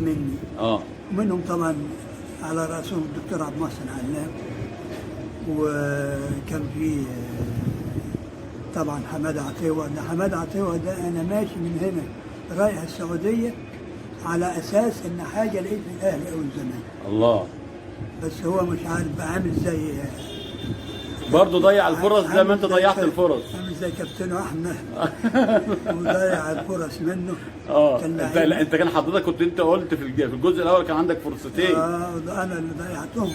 مني. اه ومنهم طبعا على راسهم الدكتور عبد المحسن علام، وكان في طبعا حماده عطيوه. ده حماده عطيوه ده انا ماشي من هنا رايح السعوديه على اساس ان حاجه لقيت في الاهلي او الزمالك. الله. بس هو مش عارف بقى عامل زي برضه ضيع الفرص زي ما انت ضيعت الفرص. عامل زي كابتن احمد وضيع الفرص منه. انت كان حضرتك كنت انت قلت في الجزء الاول كان عندك فرصتين. انا اللي ضيعتهم.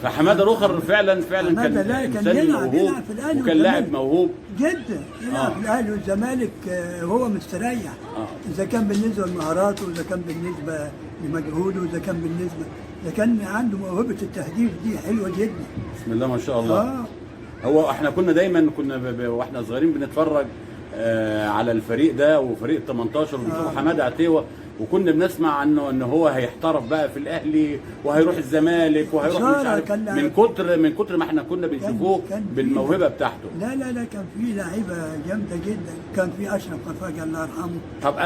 فحماده روخر فعلا كان انسان موهوب وكان لاعب موهوب جدا. يلعب في الاهلي والزمالك هو مستريح. اذا كان بالنسبه لمهاراته، واذا كان بالنسبه لمجهوده، واذا كان بالنسبه اذا كان عنده موهبه التهديف دي حلوه جدا. بسم الله ما شاء الله. هو احنا كنا دايما واحنا صغيرين بنتفرج على الفريق ده وفريق 18 ونشوف حماده عطيوه، وكنا بنسمع عنه ان هو هيحترف بقى في الاهلي وهيروح الزمالك وهيروح مش عارف من كتر ما احنا كنا بنشوفوه بالموهبه بتاعته. لا كان في لعيبه جامده جدا. كان في اشرف خفاجه الله يرحمه. طب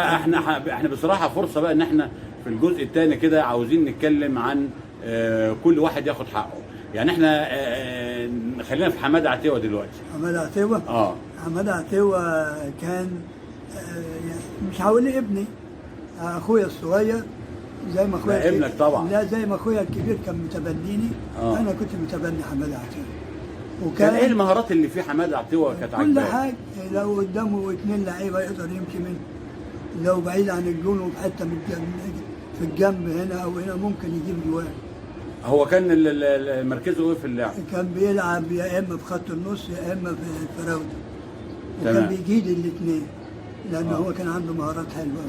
احنا بصراحه فرصه بقى ان احنا في الجزء الثاني كده عاوزين نتكلم عن كل واحد ياخد حقه. يعني احنا خلينا في حماده عطيوه دلوقتي. حماده عطيوه حماده عطيوه كان مش هقول ابني، اخويا الصغير زي ما اخويا ابنك طبعا. لا زي ما اخويا الكبير كان متبنيني. انا كنت متبني حماده عطيوه. وكان ايه المهارات اللي في حماده عطيوه كانت عاجباك؟ كل حاجه. لو قدامه اثنين لعيبه يقدر يمشي منه، لو بعيد عن الجون وفي حته في الجنب هنا او هنا ممكن يجيب جوان. هو كان مركزه ايه في اللعب؟ كان بيلعب يا اما في خط النص يا اما في الفراوده. وكان بيجيد الاثنين لان هو كان عنده مهارات حلوه.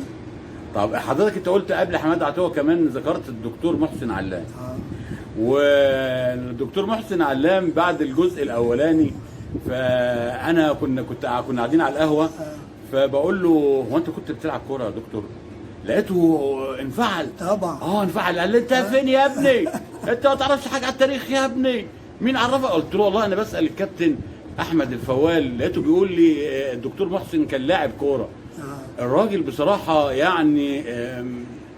طب حضرتك انت قلت قبل حماده عطيوه كمان ذكرت الدكتور محسن علام. والدكتور محسن علام بعد الجزء الاولاني فانا كنا قاعدين على القهوه فبقول له هو انت كنت بتلعب كوره يا دكتور؟ لقيته انفعل طبعا. انفعل قال لي انت فين يا ابني؟ انت ما تعرفش حاجه على التاريخ يا ابني، مين عرفك؟ قلت له والله انا بسال الكابتن احمد الفوال، لقيته بيقول لي الدكتور محسن كان لاعب كوره. الراجل بصراحه يعني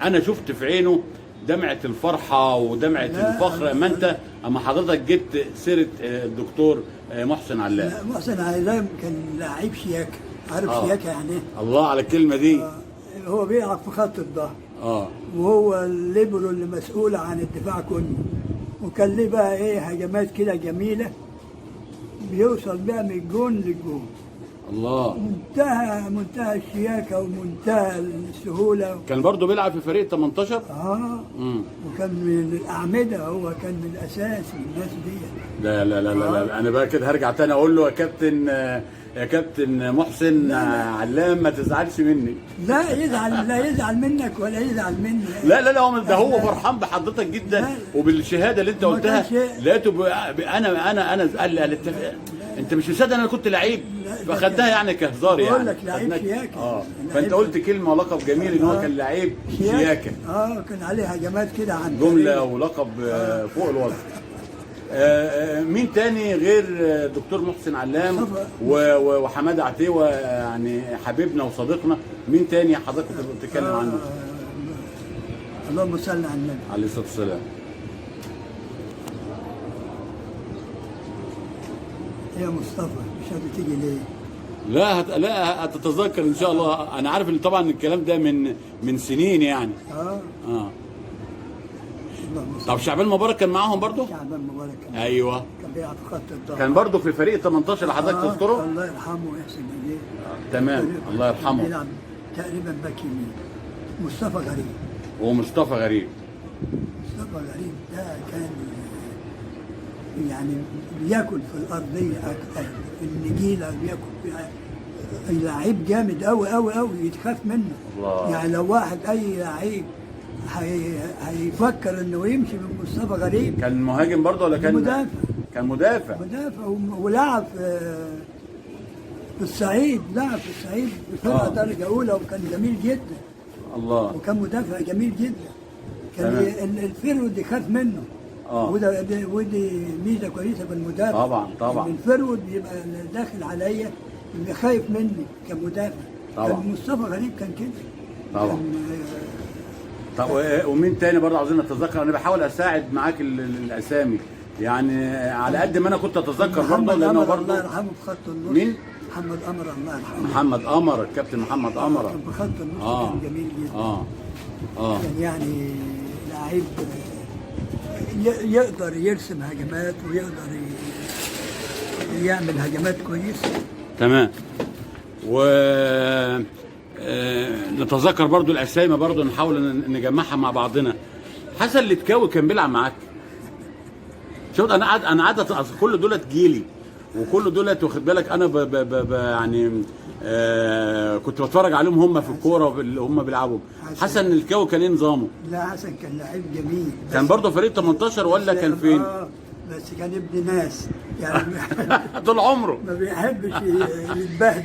انا شفت في عينه دمعه الفرحه ودمعه الفخر اما حضرتك جبت سيره الدكتور محسن علام. محسن علام كان لعيب شياكه. عارف شياكه يعني ايه؟ الله على الكلمه دي. هو بيلعب في خط الظهر. وهو الليبرو اللي مسؤول عن الدفاع كله. وكان ليه بقى ايه هجمات كده جميله بيوصل بقى من الجون للجون. الله. منتهى الشياكه ومنتهى السهوله. كان برضه بيلعب في فريق 18؟ وكان من الاعمده، هو كان من الاساس من الناس دي. لا انا بقى كده هرجع تاني اقول له يا كابتن محسن علام ما تزعلش مني. لا يزعل منك ولا يزعل مني. لا هو فرحان بحضرتك جدا وبالشهاده اللي انت قلتها. لقيته انا قال لي انت مش مصدق انا كنت لعيب، فاخدتها يعني كهزار يعني. بقول لك لعيب شياكه. فانت قلت كلمه ولقب جميل ان هو كان لعيب شياكه. كان عليه هجمات كده عن جمله ولقب فوق الوصف. مين تاني غير دكتور محسن علام وحماده عطيوه يعني حبيبنا وصديقنا؟ مين تاني حضرتك كنت بتتكلم عنه؟ اللهم صل على النبي عليه الصلاه والسلام. يا مصطفى مش هتيجي ليه؟ لا هتتذكر ان شاء الله. انا عارف ان طبعا الكلام ده من سنين يعني. طب شعبان مبارك كان معاهم برضه؟ شعبان مبارك كان ايوه كان بيلعب في خط الظهر. كان برضه في فريق 18 اللي حضرتك تذكره؟ الله يرحمه ويحسن اليه. تمام الله يرحمه. بيلعب تقريبا باك يمين. مصطفى غريب. مصطفى غريب ده كان يعني بياكل في الارضيه اكتر، في النجيله بياكل فيها. لعيب جامد قوي يتخاف منه. الله. يعني لو واحد اي لعيب هيفكر انه يمشي من مصطفى غريب. كان مهاجم برضه ولا كان مدافع؟ كان مدافع ولعب في الصعيد. لعب في الصعيد بفرقه درجه اولى وكان جميل جدا. الله. وكان مدافع جميل جدا. كان الفرود يخاف منه. ودي ميزه كويسه بالمدافع. طبعا الفرود بيبقى داخل عليا بيبقى خايف مني كمدافع. كان مصطفى غريب كان كده. طبعا. طب ومين تاني برضه عاوزين نتذكر؟ انا بحاول اساعد معاك الاسامي يعني على قد ما انا كنت اتذكر برضه، لانه برضه الله يرحمه في خط النص. مين؟ محمد قمر الله يرحمه. محمد قمر، الكابتن محمد قمر كان في خط النص كان جميل جدا. كان يعني لعيب يقدر يرسم هجمات ويقدر يعمل هجمات كويسه. تمام. و نتذكر برضو الاسامي برضو، نحاول نجمعها مع بعضنا. حسن الاتكاوي كان بيلعب معاك. شوف انا قعدت كل دولت جيلي، وكل دولت واخد بالك انا يعني كنت بتفرج عليهم هم في الكوره اللي هم بيلعبوا. حسن الاتكاوي كان ايه نظامه؟ لا حسن كان لعيب جميل. كان برضه فريق 18 ولا كان فين؟ بس كان ابن ناس يعني طول عمره ما بيحبش يتبهدل.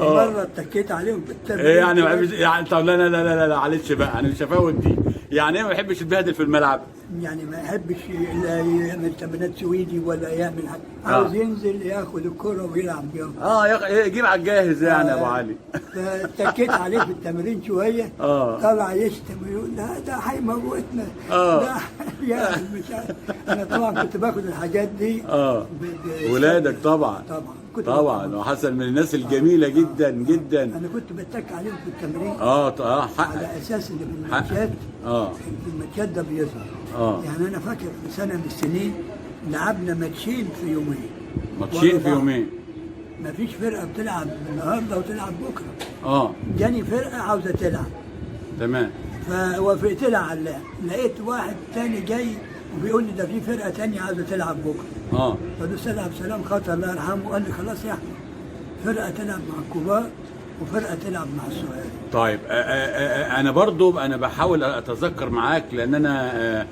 مرة اتكيت عليهم بالتمرين. ايه يعني ما بيحبش يعني؟ طب لا معلش بقى، يعني مش هفوت دي. يعني ايه ما بيحبش يتبهدل في الملعب؟ يعني ما يحبش لا يعمل تمرينات سويدي ولا يعمل حاجه، عاوز ينزل ياخد الكرة ويلعب بيها. يجيب على الجاهز يعني يا ابو علي. فاتكيت عليه في التمرين شويه. طلع يشتم ويقول ده هيموتنا. ده يعني مش عارف. انا طبعا كنت باخد الحاجات دي. ولادك طبعا طبعا. وحسن من الناس الجميله جدا جدا. انا كنت بتك عليهم في التمرين. على اساس ان في الماتشات في الماتشات ده بيظهر. يعني انا فاكر في سنه من السنين لعبنا ماتشين في يومين. ماتشين في يومين؟ ما فيش فرقه بتلعب النهارده وتلعب بكره. جاني فرقه عاوزه تلعب. تمام. فوافقت لها على اللعب. لقيت واحد تاني جاي وبيقول لي ده في فرقه تانيه عاوزه تلعب بكره. فالاستاذ عبد السلام خاطر الله يرحمه قال لي خلاص يا احمد، فرقه تلعب مع الكبار وفرقه تلعب مع الصغيرين. طيب انا برضو بحاول اتذكر معاك، لان انا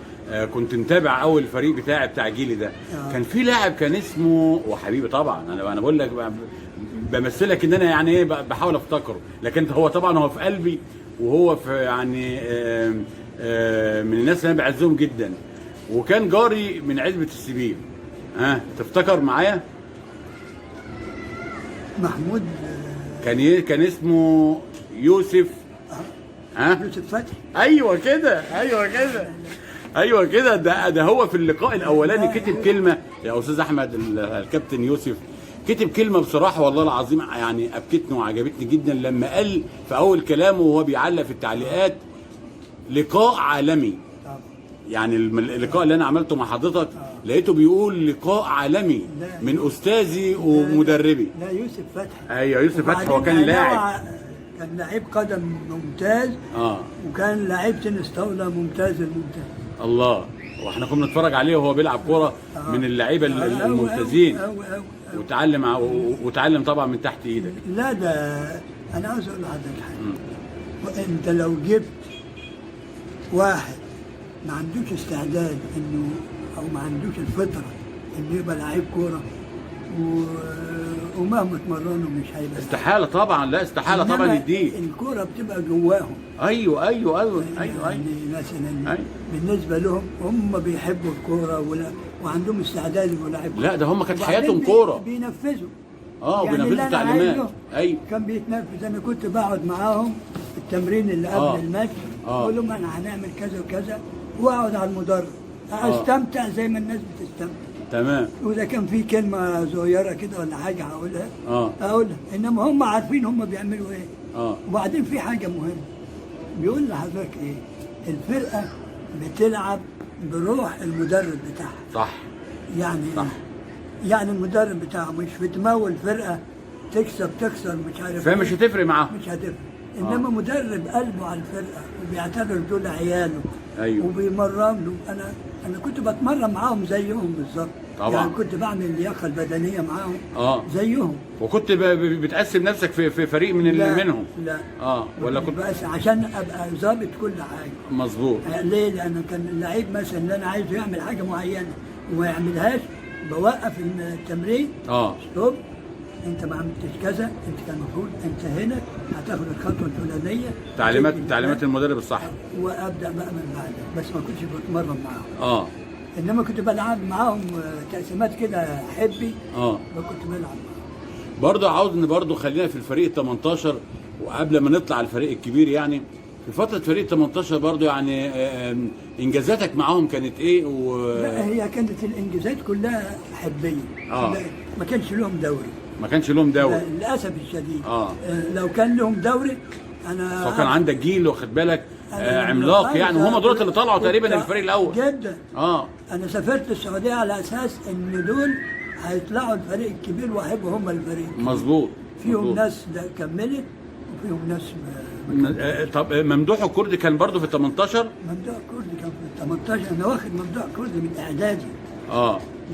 كنت متابع اول فريق بتاع جيلي ده. كان في لاعب كان اسمه، وحبيبي طبعا انا بقول لك بمثلك ان انا يعني ايه بحاول افتكره، لكن هو طبعا هو في قلبي، وهو في يعني من الناس اللي انا بعزهم جدا، وكان جاري من عزبة السبيل. تفتكر معايا؟ محمود كان اسمه يوسف. يوسف فتحي. ايوه كده. ده هو في اللقاء الاولاني كتب كلمه يا استاذ احمد، الكابتن يوسف كتب كلمه بصراحه والله العظيم يعني ابكتني وعجبتني جدا، لما قال في اول كلامه وهو بيعلق في التعليقات لقاء عالمي. يعني اللقاء اللي انا عملته مع حضرتك لقيته بيقول لقاء عالمي من استاذي ومدربي. لا يوسف فتحي. ايوه يوسف فتحي. هو كان لاعب، كان لعيب قدم ممتاز. وكان لعيب تنس طاوله ممتاز الممتاز. الله. واحنا كنا بنتفرج عليه وهو بيلعب كوره من اللعيبه الممتازين. وتعلم طبعا من تحت ايدك. لا ده انا عاوز اقول لحضرتك حاجه. انت لو جبت واحد ما عندوش استعداد انه او ما عندوش الفطره انه يبقى لعيب كوره ومهما تمرنه مش هيبقى استحاله طبعا. لا استحاله طبعا يديك. الكوره بتبقى جواهم. ايوه يعني مثلا بالنسبه لهم هم بيحبوا الكوره وعندهم استعداد يبقوا لعيب كوره. لا ده هم كانت حياتهم كوره. بينفذوا. بينفذوا تعليمات. كان بيتنفذ. انا كنت بقعد معاهم في التمرين اللي قبل الماتش، اقول لهم انا هنعمل كذا وكذا، واقعد على المدرج استمتع زي ما الناس بتستمتع. تمام. واذا كان في كلمه صغيره كده ولا حاجه هقولها. انما هم عارفين هم بيعملوا ايه. وبعدين في حاجه مهمه بيقول لحضرتك ايه، الفرقه بتلعب بروح المدرب بتاعها. صح. يعني المدرب بتاعه مش بتمول فرقه تكسب تخسر مش عارف. فمش هتفرق معاه. مش هتفرق. انما مدرب قلبه على الفرقه وبيعتبر دول عياله. وبيمرن له. انا كنت بتمرن معاهم زيهم بالظبط. طبعا. يعني كنت بعمل اللياقه البدنيه معاهم. زيهم. وكنت بتقسم نفسك في فريق منهم؟ لا. ولا كنت بس عشان ابقى ظابط كل حاجه. مظبوط. ليه؟ لان كان اللعيب مثلا اللي انا عايزه يعمل حاجه معينه وما يعملهاش بوقف التمرين. ستوب، انت ما عملتش كذا، انت كان المفروض انت هنا هتاخد الخطوه الفلانيه. تعليمات المدرب الصح. وابدا بقى من بعدها. بس ما كنتش بتمرن معاهم. انما كنت بلعب معاهم تقسيمات كده حبي. كنت بلعب معاهم. برضه عاوز ان برضه خلينا في الفريق ال 18 وقبل ما نطلع على الفريق الكبير. يعني في فتره فريق 18 برضو يعني انجازاتك معاهم كانت ايه لا هي كانت الانجازات كلها حبيه. آه. ما كانش لهم دوري. ما كانش لهم دوري للاسف الشديد. آه. لو كان لهم دوري انا فكان عندك جيل واخد بالك عملاق يعني، وهم دول اللي طلعوا تقريبا الفريق الاول جدا. اه انا سافرت السعوديه على اساس ان دول هيطلعوا الفريق الكبير وهيبقوا هم الفريق الكبير. مظبوط. فيهم ناس كملت وفيهم ناس طب ممدوح الكردي كان برضو في 18؟ ممدوح الكردي كان في 18. انا واخد ممدوح الكردي من اعدادي.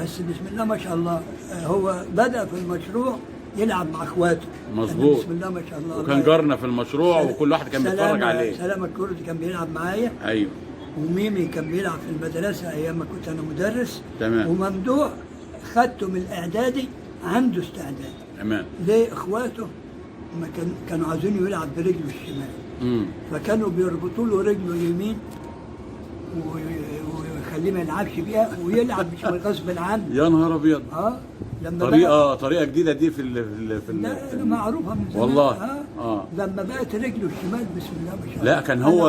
بس بسم الله ما شاء الله هو بدأ في المشروع يلعب مع اخواته. مظبوط. بسم الله ما شاء الله. وكان جارنا في المشروع وكل واحد كان بيتفرج عليه. سلام الكردي كان بيلعب معايا. ايوه. وميمي كان بيلعب في المدرسه ايام ما كنت انا مدرس. تمام. وممدوح خدته من الاعدادي عنده استعداد. تمام. ليه اخواته ما كانوا عايزينه يلعب برجله الشمال. فكانوا بيربطوا له رجله اليمين ويخليه ما يلعبش بيها ويلعب مش غصب عنه. يا نهار ابيض. لما طريقه جديده دي في لا معروفه من زمان. والله. لما بقت رجله الشمال بسم الله ما شاء الله. لا كان هو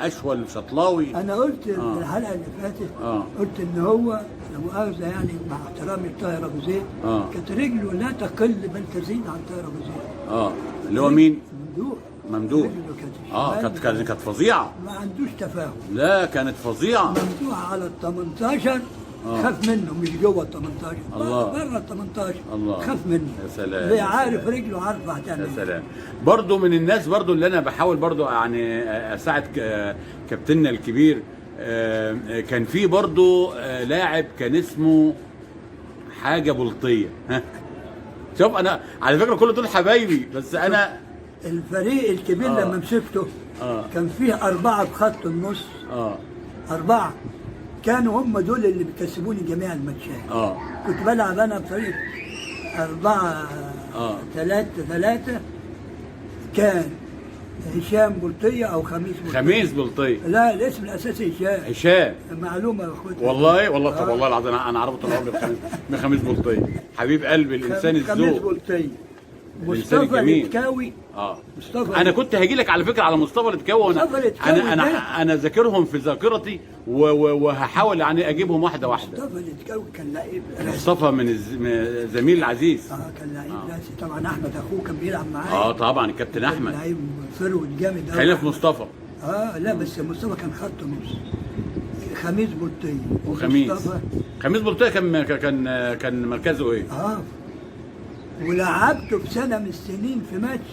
اشول شطلاوي. انا قلت في الحلقه اللي فاتت قلت ان هو لا مؤاخذه يعني مع احترامي لطاهر ابو زيد كانت رجله لا تقل بل تزيد عن طاهر ابو زيد. اللي هو مين؟ ممدوح. كانت فظيعه. ما عندوش تفاهم. لا كانت فظيعه. ممدوح على ال 18 خاف منه، مش جوه ال 18 بره ال 18 خاف منه. يا سلام. اللي عارف رجله عارف هتعمل. يا سلام. برضه من الناس برضه اللي انا بحاول برضه يعني اساعد كابتننا الكبير، كان في برضه لاعب كان اسمه حاجه بلطيه. ها شوف انا على فكره كل دول حبايبي، بس انا الفريق الكبير لما مسكته كان فيه 4 بخط النص. 4 كانوا هم دول اللي بيكسبوني جميع الماتشات. كنت بلعب انا بطريقه 4-3-3. كان هشام بلطيه او خميس بلطيه. خميس بلطيه. لا الاسم الاساسي هشام. معلومه يا اخوتي. والله طب والله العظيم انا عرفت طول عمري بخميس بلطيه. حبيب قلبي الانسان الذوق. خميس بلطيه. مصطفى الاتكاوي. مصطفى انا كنت هاجي لك على فكره على مصطفى الاتكاوي. انا ذاكرهم في ذاكرتي وهحاول يعني اجيبهم واحده واحده. مصطفى الاتكاوي كان لعيب. مصطفى من زميل العزيز. كان لعيب راسي طبعا. احمد اخوه كان بيلعب معايا. طبعا الكابتن احمد لعيب فرود جامد قوي. خلينا في مصطفى. لا بس مصطفى كان خط نص. خميس بلطيه. خميس بلطيه كان مركزه ايه؟ ولعبته في سنه من السنين في ماتش.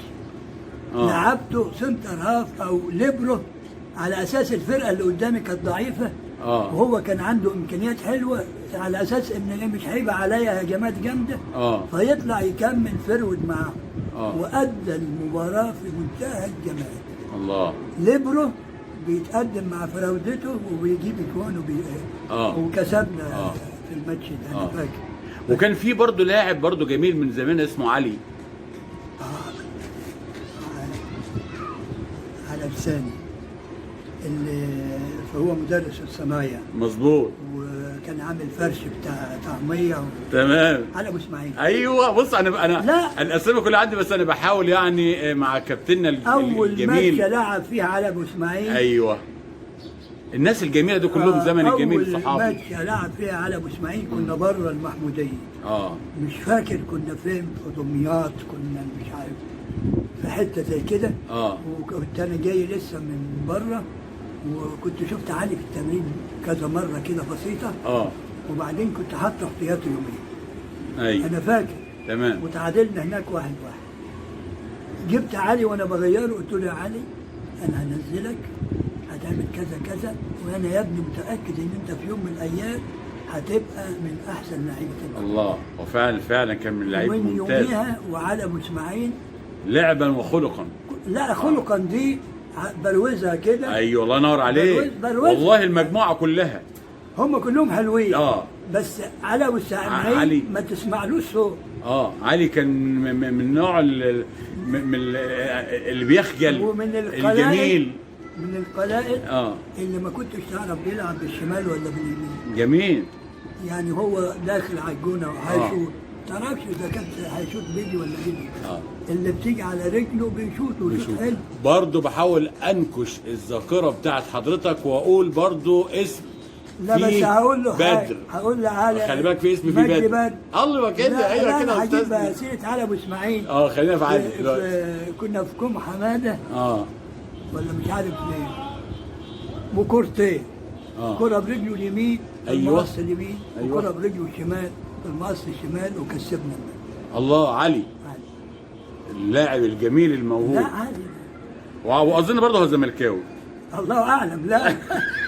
لعبته سنتر هاف او ليبرو على اساس الفرقه اللي قدامي كانت ضعيفه. وهو كان عنده امكانيات حلوه على اساس ان مش هيبقى عليا هجمات جامده. فيطلع يكمل فرود معاه. وادى المباراه في منتهى الجمال. الله. ليبرو بيتقدم مع فراودته وبيجيب اجوان وكسبنا في الماتش ده. انا فاكر. وكان في برضه لاعب برضه جميل من زمان اسمه علي. على لساني. اللي هو مدرس الصنايع. مظبوط. وكان عامل فرش بتاع طعميه تمام. على ابو اسماعيل. ايوه بص انا الاسامي كلها عندي، بس انا بحاول يعني مع كابتننا الجميل. اول ماتش لعب فيها على ابو اسماعيل. ايوه. الناس الجميله دي كلهم زمن الجميل صحابي. اول ماتش لعب فيها على ابو اسماعيل كنا بره المحموديه. مش فاكر كنا فين، في دمياط كنا مش عارف في حته زي كده. وكنت انا جاي لسه من بره، وكنت شفت علي في التمرين كذا مره كده بسيطه. وبعدين كنت حاطه احتياطي يومين. ايوه انا فاكر. تمام. وتعادلنا هناك 1-1. جبت علي وانا بغيره قلت له يا علي انا هنزلك هتعمل كذا كذا، وانا يا ابني متاكد ان انت في يوم من الايام هتبقى من احسن لعيبه. الله. وفعلا كان من لعيب ممتاز. ومن يوميها وعلى ابو اسماعيل لعبا وخلقا. لا خلقا دي بروزها كده. ايوه الله ينور عليك. والله المجموعه كلها هم كلهم حلوين. بس على ابو اسماعيل ما تسمعلوش صوت. علي كان من نوع اللي بيخجل ومن الجميل. من القلائل اللي ما كنتش تعرف بيلعب بالشمال ولا باليمين. جميل. يعني هو داخل على الجونه وهيشوط، ما تعرفش اذا كان هيشوط بيدي ولا بيدي. اللي بتيجي على رجله بيشوط ويشوط حلو. برضه بحاول انكش الذاكره بتاعت حضرتك واقول برضه اسم لا بس فيه هقول له حاجة. بدر. هقول له على خلي بالك في اسم فيه مجدي بدر. الله كده. لا ايوه لا، كده انا يا هجيب استاذ. سيره علي ابو اسماعيل. خلينا في علي دلوقتي. كنا في كوم حماده ولا مش عارف ليه، بكورتين. كرة برجله اليمين المقص اليمين، وكرة برجله الشمال المقص الشمال، وكسبنا. الله. علي اللاعب الجميل الموهوب. لا عادي. واظن برضه هو زملكاوي. الله اعلم. لا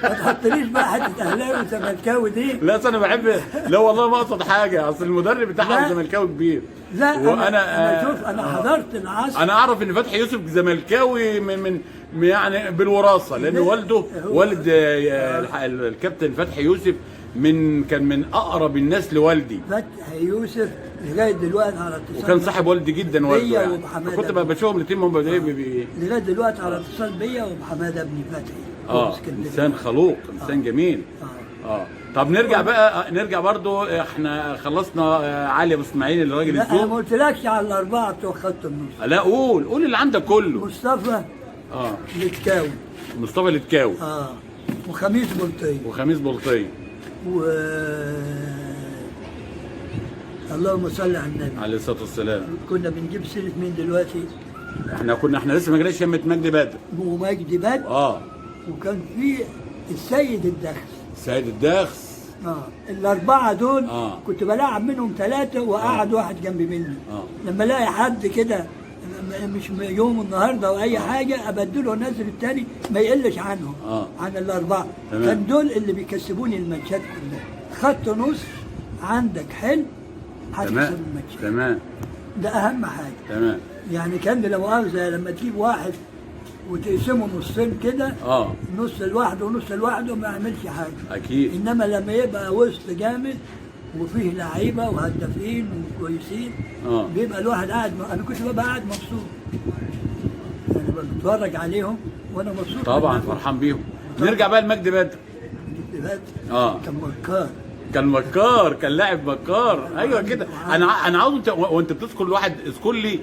ما تحطليش بقى حته اهلاوي وزملكاوي دي. لا اصل انا بحب. لا والله ما اقصد حاجه، اصل المدرب بتاعهم لا. زملكاوي كبير. لا وانا انا شوف، انا حضرت العصر. انا اعرف ان فتحي يوسف زملكاوي من يعني بالوراثه، لان والده والد الكابتن فتحي يوسف كان من اقرب الناس لوالدي. فتحي يوسف لغايه دلوقتي على اتصال، وكان صاحب والدي جدا والده بيا يعني. وبحماده. كنت بشوفهم الاثنين هم لغايه دلوقتي على اتصال بيا وبحماده بن فتحي. انسان خلوق، انسان جميل. طب نرجع برضو. احنا خلصنا علي ابو اسماعيل الراجل لا الذوق. انا ما قلتلكش على الاربعه بتوع خط النص. لا قول اللي عندك كله. مصطفى الاتكاوي. مصطفى الاتكاوي. وخميس بلطي. وخميس بلطي. اللهم صل على النبي عليه الصلاه والسلام. كنا بنجيب سيره مين دلوقتي؟ احنا لسه ما جيناش شمة مجدي بدر. ومجدي بدر. وكان في السيد الدخس. السيد الدخس. الاربعه دول كنت بلاعب منهم ثلاثه، وقعد واحد جنبي مني. لما الاقي حد كده مش يوم النهارده او اي حاجه ابدله انزل الثاني ما يقلش عنهم. عن الاربعه. كان دول اللي بيكسبوني الماتشات كلها. خط نص عندك حلو هتكسب الماتش. تمام. ده اهم حاجه. تمام. يعني كان لا مؤاخذه لما تجيب واحد وتقسمه نصين كده، نص لوحده ونص لوحده ما يعملش حاجه. اكيد. انما لما يبقى وسط جامد وفيه لعيبه وهدافين وكويسين، بيبقى الواحد قاعد. انا كنت ببقى قاعد مبسوط، يعني بتفرج عليهم وانا مبسوط. طبعا فرحان بيهم. نرجع بقى لمجدي بدر. مجدي بدر كان مكار. كان لاعب مكار. ايوه كده. انا عاوز انت وانت بتذكر الواحد اذكر لي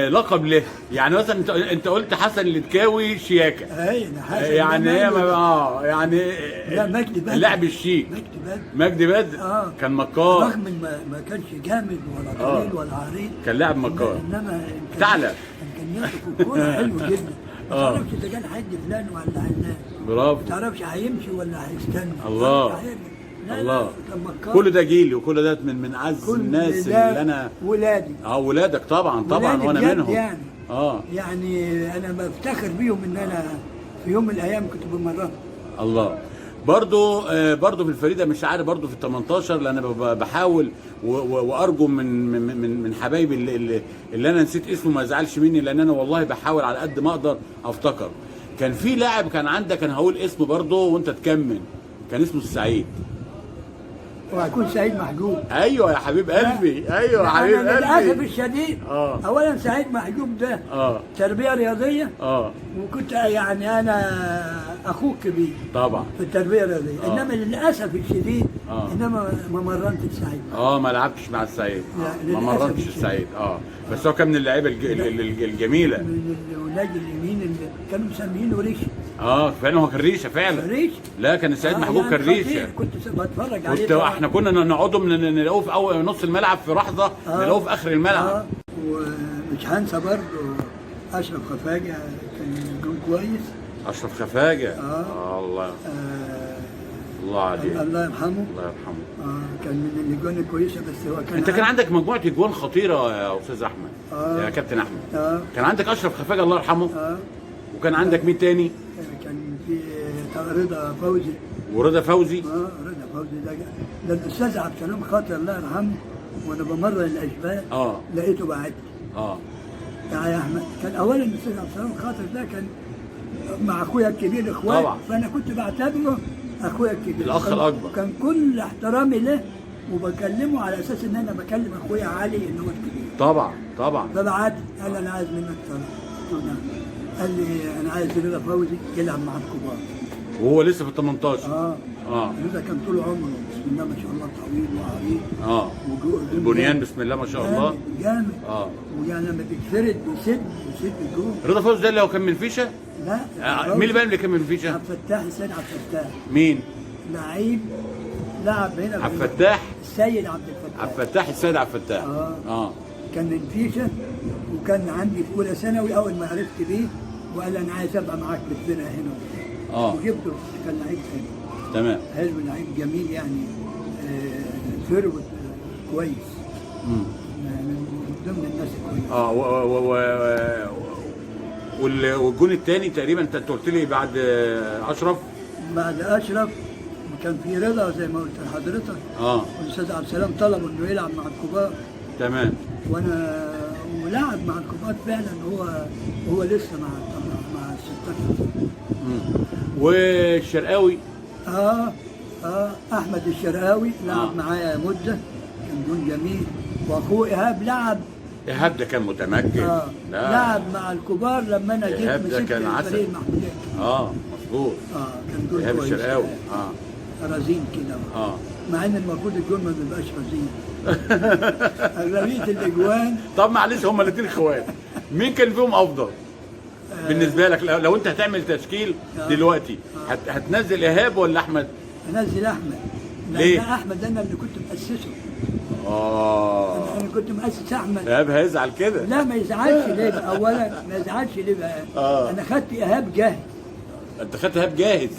لقب له. يعني مثلا انت قلت حسن الاتكاوي شياكه. ايوه حسن. يعني هي يعني لا مجدي بدر اللاعب الشيك. مجدي بدر كان مكار. رغم ما كانش جامد ولا طويل ولا عريض. كان لاعب مكار. انما ثعلب. امكانياته في الكوره حلوه جدا. ما تعرفش اذا كان حد فلان ولا علان. برافو. ما تعرفش هيمشي ولا هيستنى. الله. الله. كل ده جيلي وكل ده من اعز الناس اللي انا ولادي. ولادك طبعا وانا منهم. يعني يعني انا بفتخر بيهم ان انا في يوم من الايام كنت بمرنهم. الله. برضه في الفريده مش عارف برضه في ال 18 لان انا بحاول وارجو من حبايبي اللي انا نسيت اسمه ما يزعلش مني، لان انا والله بحاول على قد ما اقدر افتكر. كان في لاعب كان عندك، انا هقول اسمه برضه وانت تكمل، كان اسمه السعيد. وهيكون سعيد محجوب. ايوه يا حبيب قلبي. ايوه يا حبيب قلبي. للاسف الشديد اولا سعيد محجوب ده تربيه رياضيه. وكنت يعني انا اخوك كبير طبعا في التربيه الرياضيه. انما للاسف الشديد انما ما مرنت السعيد. ما لعبتش مع السعيد. ما مرنتش السعيد. بس هو كان من اللعيبه الجميله. من الولاد اليمين اللي كانوا مسمينه ريشه. فعلا هو كان ريشه فعلا. ريشه. لا كان السعيد محجوب كان ريشه. كنت بتفرج عليه. احنا كنا نقعدوا نلاقوه في اول نص الملعب في لحظه، نلاقوه في اخر الملعب. ومش هنسى برضه اشرف خفاجه كان جون كويس. اشرف خفاجه. الله. الله عليه. الله يرحمه. الله يرحمه. كان من الاجوان الكويسه. بس هو كان انت كان عندك مجموعه اجوان خطيره يا استاذ احمد. يا كابتن احمد. كان عندك اشرف خفاجه الله يرحمه. وكان عندك مين تاني؟ كان في رضا فوزي. ورضا فوزي. رضا فوزي ده الاستاذ عبد السلام خاطر الله يرحمه، وانا بمرن الاشبال لقيته بعت يا احمد. كان اولا الاستاذ عبد السلام خاطر ده كان مع اخويا الكبير اخوات طبعا. فانا كنت بعتبره اخويا الكبير، الاخ الاكبر. كان كل احترامي له وبكلمه على اساس ان انا بكلم اخويا علي ان هو الكبير. طبعا طبعا. فبعت قال انا عايز منك طلب. قال لي انا عايز رضا فوزي يلعب مع الكبار. وهو لسه في ال 18. ده كان طول عمره بسم الله ما شاء الله طويل وعريض. البنيان بسم الله ما شاء الله جامد. ويعني لما بيتفرد بيسد الجون. رضا فوز ده اللي هو كان من الفيشه؟ لا. مين اللي بقى اللي كان من الفيشه؟ عبد الفتاح السيد عبد الفتاح. مين؟ لعيب لعب هنا عبد الفتاح السيد عبد الفتاح. عبد الفتاح السيد عبد الفتاح. كان من فيشه، وكان عندي في اولى ثانوي اول ما عرفت بيه وقال لي انا عايز ابقى معاك بالفرقه هنا. وجبته، كان لعيب حلو. تمام. حلو، لعيب جميل يعني. فيرود كويس. يعني من ضمن الناس كويس. والجون الثاني تقريبا انت قلت لي بعد اشرف. بعد اشرف كان في رضا زي ما قلت لحضرتك. والاستاذ عبد السلام طلبوا انه يلعب مع الكبار. تمام. وانا ولعب مع الكبار فعلا. هو لسه مع الستات. والشرقاوي. احمد الشرقاوي لعب معايا مده، كان جون جميل. واخوه ايهاب لعب. ايهاب ده كان متمكن. لعب مع الكبار لما انا جيت ايهاب ده كان عسل. مظبوط. كان جون ايهاب الشرقاوي. رزين كده. مع ان المفروض الجون ما بيبقاش رزين. اغلبيه الاجوان. طب معلش هما الاثنين اخوات، مين كان فيهم افضل؟ بالنسبه لك لو انت هتعمل تشكيل دلوقتي هتنزل ايهاب ولا احمد؟ هنزل احمد. ليه؟ احمد انا اللي كنت مؤسسه. انا كنت مؤسس احمد. ايهاب هيزعل كده؟ لا ما يزعلش ليه بقى؟ اولا ما يزعلش ليه بقى؟ انا خدت ايهاب جاهز. انت خدت ايهاب جاهز؟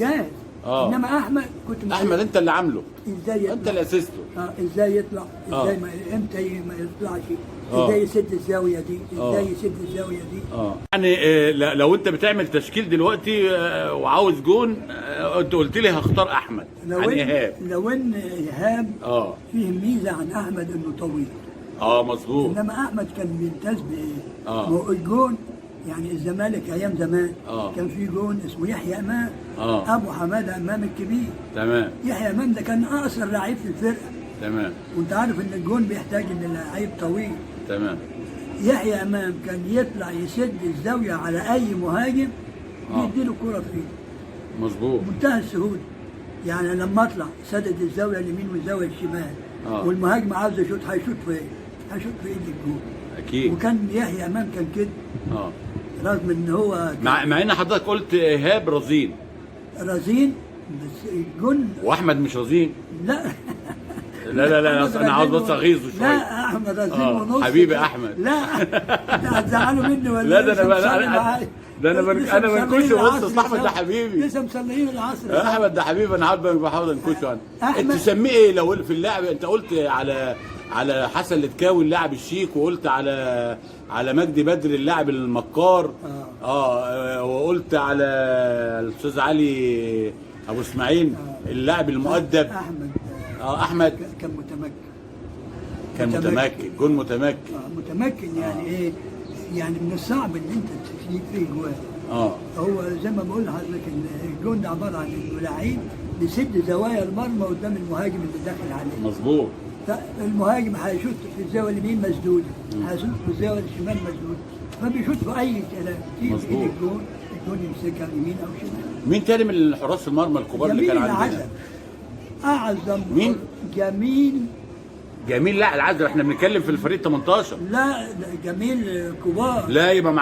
انما احمد كنت احمد انت اللي عامله. ازاي يطلع؟ انت اللي اسسته. ازاي يطلع؟ ازاي امتى ما يطلعش؟ ازاي يسد الزاويه دي؟ ازاي يسد الزاويه دي؟ يعني لو انت بتعمل تشكيل دلوقتي وعاوز جون، انت قلت لي هختار احمد عن ايهاب. لو ان ايهاب فيه ميزه عن احمد انه طويل. مظبوط. انما احمد كان بيمتاز بايه؟ الجون يعني الزمالك ايام زمان كان في جون اسمه يحيى امام. ابو حماده امام الكبير. تمام. يحيى امام ده كان اقصر لعيب في الفرقه. تمام. وانت عارف ان الجون بيحتاج ان اللعيب طويل. تمام. يحيى امام كان يطلع يسد الزاويه على اي مهاجم يديله كره في ايده. مظبوط. منتهى السهوله. يعني لما اطلع سدد الزاويه اليمين والزاويه الشمال والمهاجم عاوز يشوط هيشوط في ايه؟ هيشوط في ايد الجون. اكيد. وكان يحيى امام كان كده. رغم ان هو مع ان حضرتك قلت ايهاب رزين. رزين بس الجون. واحمد مش رزين؟ لا لا انا عاوز بس اغيظه شويه. لا احمد رزين ونص. حبيبي احمد. لا انت هتزعلوا مني ولا؟ لا ده انا بنكشه. بص احمد ده حبيبي. لسه مصليين العصر. احمد ده حبيبي، انا بحاول انكشه. انت تسميه ايه لو في اللعب؟ انت قلت على حسن الاتكاوي اللاعب الشيك، وقلت على مجدي بدر اللاعب المكار. وقلت على الاستاذ علي ابو اسماعيل اللاعب المؤدب. احمد كان متمكن. جون متمكن. متمكن يعني ايه؟ يعني من الصعب ان انت تجيب فيه جوان. هو زي ما بقول لحضرتك الجون ده عباره عن انه لعيب بيسد زوايا المرمى قدام المهاجم اللي داخل عليه. مظبوط. المهاجم هيشوط في الزاويه اليمين مسدوده، هيشوط في الزاويه الشمال مسدوده، فبيشوط في اي كلام تيجي في ايد الجون يمسكها يمين او شمال. مين تاني من حراس المرمى الكبار اللي كان عندنا؟ اعظم. مين؟ جميل. لا العذر، احنا بنتكلم في الفريق 18. لا جميل كبار. لا يبقى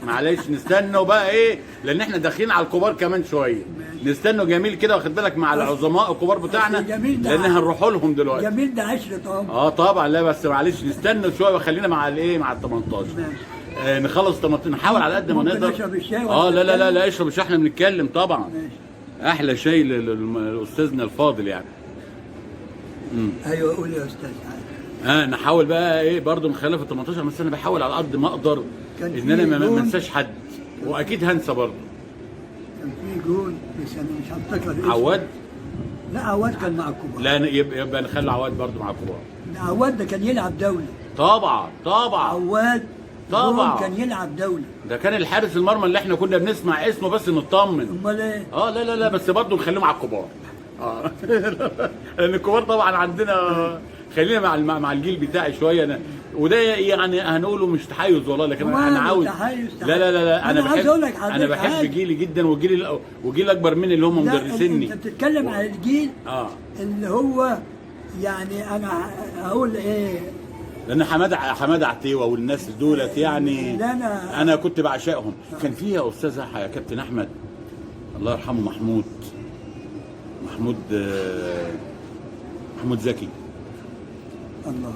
معلش نستنوا بقى ايه، لان احنا داخلين على الكبار كمان شويه. نستنوا جميل كده، واخد بالك، مع العظماء الكبار بتاعنا، لان هنروحوا لهم دلوقتي. جميل ده 10 طبعا. طبعا. لا بس معلش نستنوا شويه وخلينا مع الايه، مع ال 18. نخلص 18، نحاول على قد ما نقدر. نشرب الشاي. لا اشرب الشاي، احنا بنتكلم طبعا. ماشي. احلى شاي لاستاذنا الفاضل يعني. ايوه قول يا استاذ. نحاول بقى ايه برضه نخليها في ال 18، بس انا بحاول على قد ما اقدر ان انا ما انساش حد، واكيد هنسى برضه. كان في جون بس انا مش هفتكر اسمه. عواد؟ لا عواد كان مع الكبار. لا يبقى نخلي عواد برضه مع الكبار. عواد ده كان يلعب دولي. طبعا. عواد طبعا كان يلعب دولي. ده كان الحارس المرمى اللي احنا كنا بنسمع اسمه بس نطمن. امال ايه؟ لا بس برضه نخليهم على الكبار. لان الكبار طبعا عندنا، خلينا مع الجيل بتاعي شويه. وده يعني هنقوله مش تحيز والله، لكن هو انا عاوز تحيز. لا أنا عايز أقول لك انا بحب حاجة. جيلي جدا، وجيل اكبر مني اللي هم لا، مدرسيني. انت بتتكلم عن الجيل اه اللي هو يعني انا اقول ايه، لان حماده عتيوه والناس دولت يعني لا انا كنت بعشقهم. كان في يا استاذ يا كابتن احمد الله يرحمه محمود زكي، الله،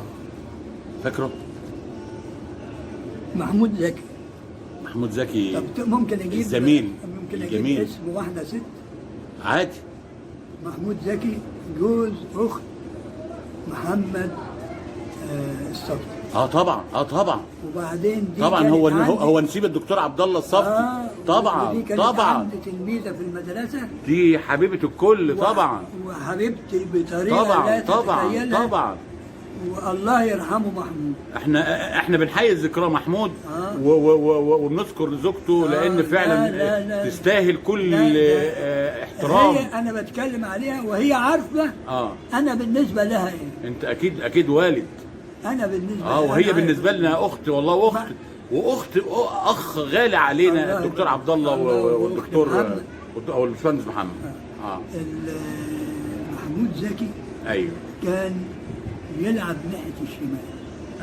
فاكره؟ محمود زكي. طب ممكن اجيب الزميل ممكن اجيب الجميل. اسم واحده ست عادي. محمود زكي جوز اخت محمد الصفتي. طبعا وبعدين دي طبعا كانت هو نسيب الدكتور عبد الله الصفتي. ودي كانت عندي تلميذه في المدرسه، دي حبيبه الكل طبعا، وحبيبتي بطريقه لا تتخيلها. طبعا والله يرحمه محمود. احنا بنحيي ذكرى محمود وبنذكر زوجته لان فعلا لا تستاهل كل احترام. هي انا بتكلم عليها وهي عارفه انا بالنسبه لها ايه. انت اكيد والد. انا بالنسبه لها وهي بالنسبه لنا اخت والله، واخت اخ غالي علينا الدكتور عبد الله والدكتور او الباشمهندس محمد. محمود زكي ايوه كان يلعب ناحيه الشمال.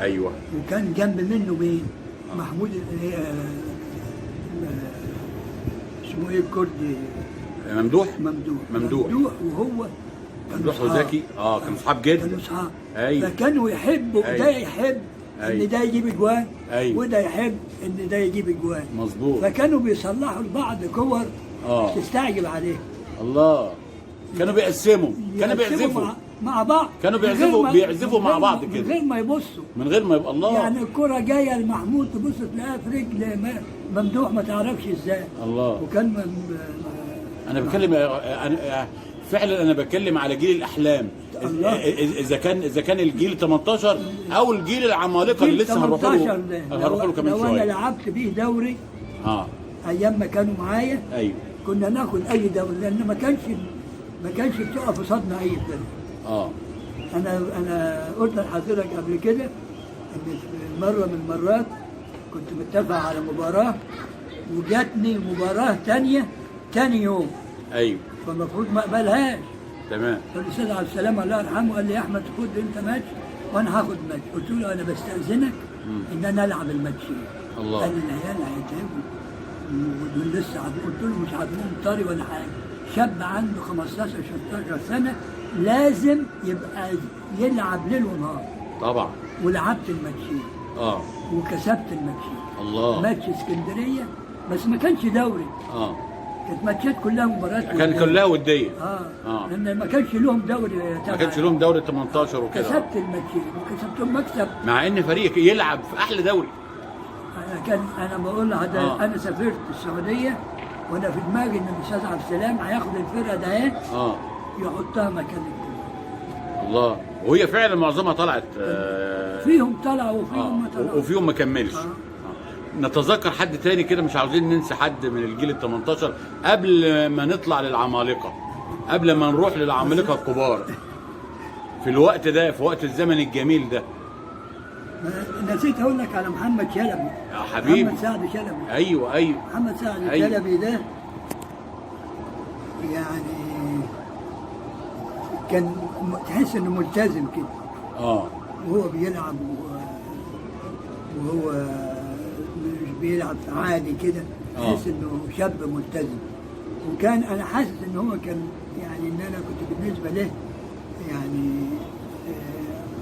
ايوه. وكان جنب منه مين؟ محمود اسمه ايه الكردي؟ ممدوح. وهو ممدوح وزكي كانوا اصحاب جدا. كانوا اصحاب. أيوة. فكانوا يحبوا ده يحب ان ده يجيب اجوان. أيوة. وده يحب ان ده يجيب اجوان. مظبوط. فكانوا بيصلحوا لبعض كور تستعجب عليه. الله. كانوا بيقسموا بيعزفوا مع بعض. كانوا بيعزفوا مع بعض كده من غير ما يبصوا، من غير ما يبقى الله. يعني الكرة جايه لمحمود تبص تلاقيها في رجل ممدوح ما تعرفش ازاي. الله. وكان انا بتكلم فعلا انا بتكلم على جيل الاحلام. اذا كان الجيل 18 او الجيل العمالقه اللي لسه هنروح له كمان شويه. لو انا لعبت بيه دوري ايام ما كانوا معايا. ايوه. كنا ناخد اي دوري لان ما كانش بتقف قصادنا اي فرقه. انا قلت لحضرتك قبل كده ان في مره من المرات كنت متفق على مباراه وجاتني مباراه تاني يوم. ايوه. فالمفروض ما اقبلهاش. تمام. فالاستاذ عبد السلام الله يرحمه قال لي يا احمد خد انت ماتش وانا هاخد ماتش. قلت له انا بستاذنك ان انا العب الماتشين. الله. قال لي العيال هيتعبوا ودول لسه قلت له مش عارفين طري ولا حاجه. شاب عنده 15 16 سنه لازم يبقى يلعب ليل ونهار. طبعا. ولعبت الماتشين. وكسبت الماتشين. الله. ماتش اسكندريه بس ما كانش دوري. كانت ماتشات كلها مباريات. كان كلها وديه. لان ما كانش لهم دوري. ما كانش لهم دوري 18 وكده. كسبت الماتشين وكسبتهم مكسب. مع ان فريق يلعب في احلى دوري. انا بقول لحضرتك انا سافرت السعوديه وانا في دماغي ان الاستاذ عبد السلام هياخد الفرقه ده يحطها مكان الكوره. الله. وهي فعلا معظمها طلعت. فيهم طلعوا وفيهم ما طلعوا وفيهم ما كملش. نتذكر حد تاني كده، مش عاوزين ننسى حد من الجيل ال 18 قبل ما نطلع للعمالقه، قبل ما نروح للعمالقه الكبار في الوقت ده، في وقت الزمن الجميل ده. نسيت اقول لك على محمد شلبي. يا حبيبي. محمد سعد شلبي. ايوه. محمد سعد شلبي ده يعني كان تحس انه ملتزم كده. وهو بيلعب وهو مش بيلعب عادي كده، تحس انه شاب ملتزم. وكان انا حاسس ان هو كان يعني ان انا كنت بالنسبه له يعني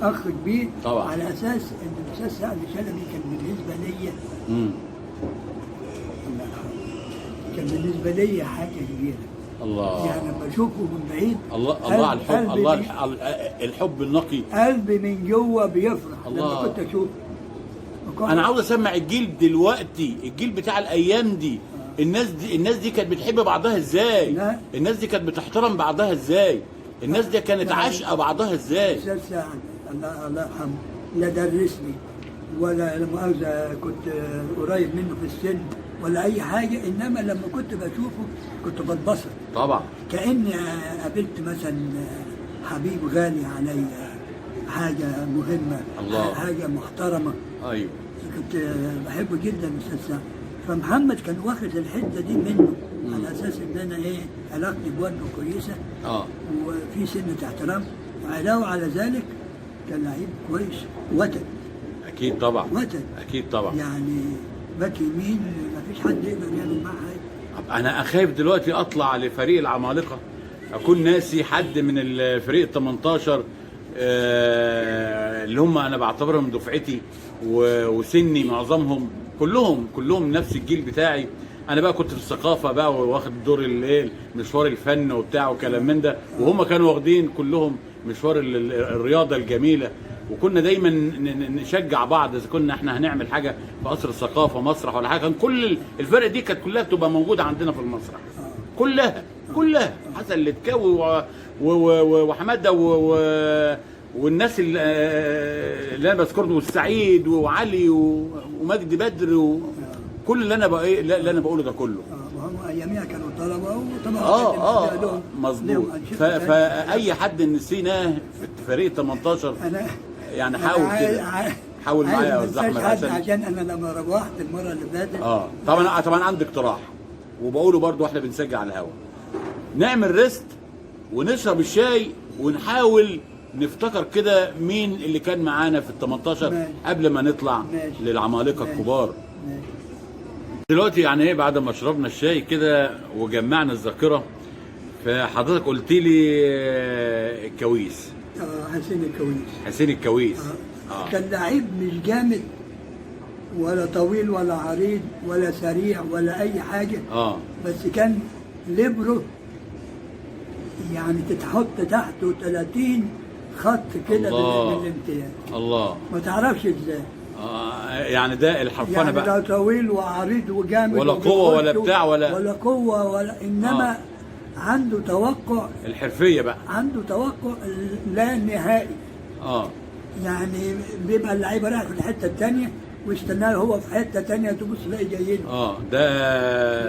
اخ كبير طبعا. على اساس ان الاستاذ سعد شلبي كان بالنسبه ليا كان بالنسبه ليا حاجه كبيره. الله. يعني لما اشوفه من بعيد الله على الحب. الله الحب النقي. قلبي من جوه بيفرح لما كنت اشوفه. انا عاوز اسمع الجيل دلوقتي، الجيل بتاع الايام دي، الناس دي كانت بتحب بعضها ازاي؟ الناس دي كانت بتحترم بعضها ازاي؟ الناس دي كانت عاشقه بعضها ازاي؟ استاذ سعد الله يرحمه لا درسني ولا لا مؤاخذه كنت قريب منه في السن ولا اي حاجه، انما لما كنت بشوفه كنت بتبسط. طبعا. كاني قابلت مثلا حبيب غالي عليا حاجه مهمه، الله. حاجه محترمه. ايوه كنت بحبه جدا استاذ سعد. فمحمد كان واخد الحته دي منه على اساس ان انا علاقتي بوالده كويسه وفي سنه احترام، وعلاوه على ذلك كان لعيب كويس وتد. اكيد طبعا وتد اكيد طبعا. يعني باك يمين ما فيش حد يقدر يعمل معاه حاجه. انا اخاف دلوقتي اطلع لفريق العمالقه اكون ناسي حد من الفريق ال 18 اللي هم انا بعتبرهم دفعتي وسني، معظمهم كلهم نفس الجيل بتاعي. انا بقى كنت في الثقافه بقى واخد دور مشوار الفن وبتاع وكلام من ده، وهم كانوا واخدين كلهم مشوار الرياضه الجميله، وكنا دايما نشجع بعض اذا كنا احنا هنعمل حاجه في قصر الثقافه مسرح ولا حاجه. كان كل الفرق دي كانت كلها بتبقى موجوده عندنا في المسرح، كلها حسن الاتكاوي وحماده والناس اللي انا بذكرهم، والسعيد وعلي ومجدي بدر وكل اللي انا بقوله ده كله. وهم اياميها كانوا طلبه وطبعا مظبوط. فاي حد نسيناه في فريق 18 يعني حاول كده، حاول معايا يا استاذ احمد حسن. عشان انا لما روحت المره اللي فاتت طبعا عندي اقتراح وبقوله برضو واحنا بنسجل على الهوا، نعمل ريست ونشرب الشاي ونحاول نفتكر كده مين اللي كان معانا في ال 18 قبل ما نطلع للعمالقه الكبار. دلوقتي يعني بعد ما شربنا الشاي كده وجمعنا الذاكره، فحضرتك قلت لي الكويس. حسين الكويس كان لعيب مش جامد ولا طويل ولا عريض ولا سريع ولا اي حاجه. بس كان ليبرو، يعني تتحط تحته 30 خط كده بالامتياز. الله. ما تعرفش ازاي. يعني ده الحرفنه يعني بقى، لا طويل وعريض وجامد ولا قوه ولا بتاع ولا قوه ولا انما عنده توقع الحرفيه بقى، عنده توقع لا نهائي. يعني بيبقى اللعيبه رايح في الحته الثانيه واستناه هو في حته ثانيه، تبص تلاقي جايين. ده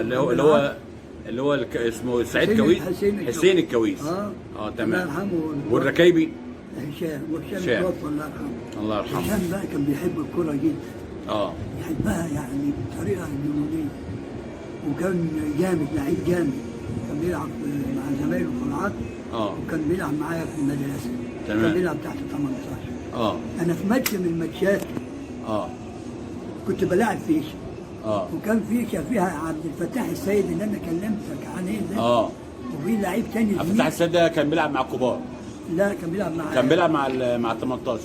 اللي هو اسمه سعيد كويس، حسين الكويس. تمام. الله يرحمه. والركايبي هشام توفى الله يرحمه. الله يرحمه. هشام بقى كان بيحب الكوره جدا. يحبها يعني بطريقه جنونيه، وكان جامد، لعيب جامد. كان بيلعب مع زمايله في العصر، وكان بيلعب معايا في المدرسه. كان بيلعب تحت 18. انا في ماتش من الماتشات كنت بلاعب فيشه. وكان فيشه فيها عبد الفتاح السيد اللي انا كلمتك عليه ده. وفي لعيب تاني. عبد الفتاح السيد ده كان بيلعب مع الكبار؟ لا، كان بيلعب مع ال 18.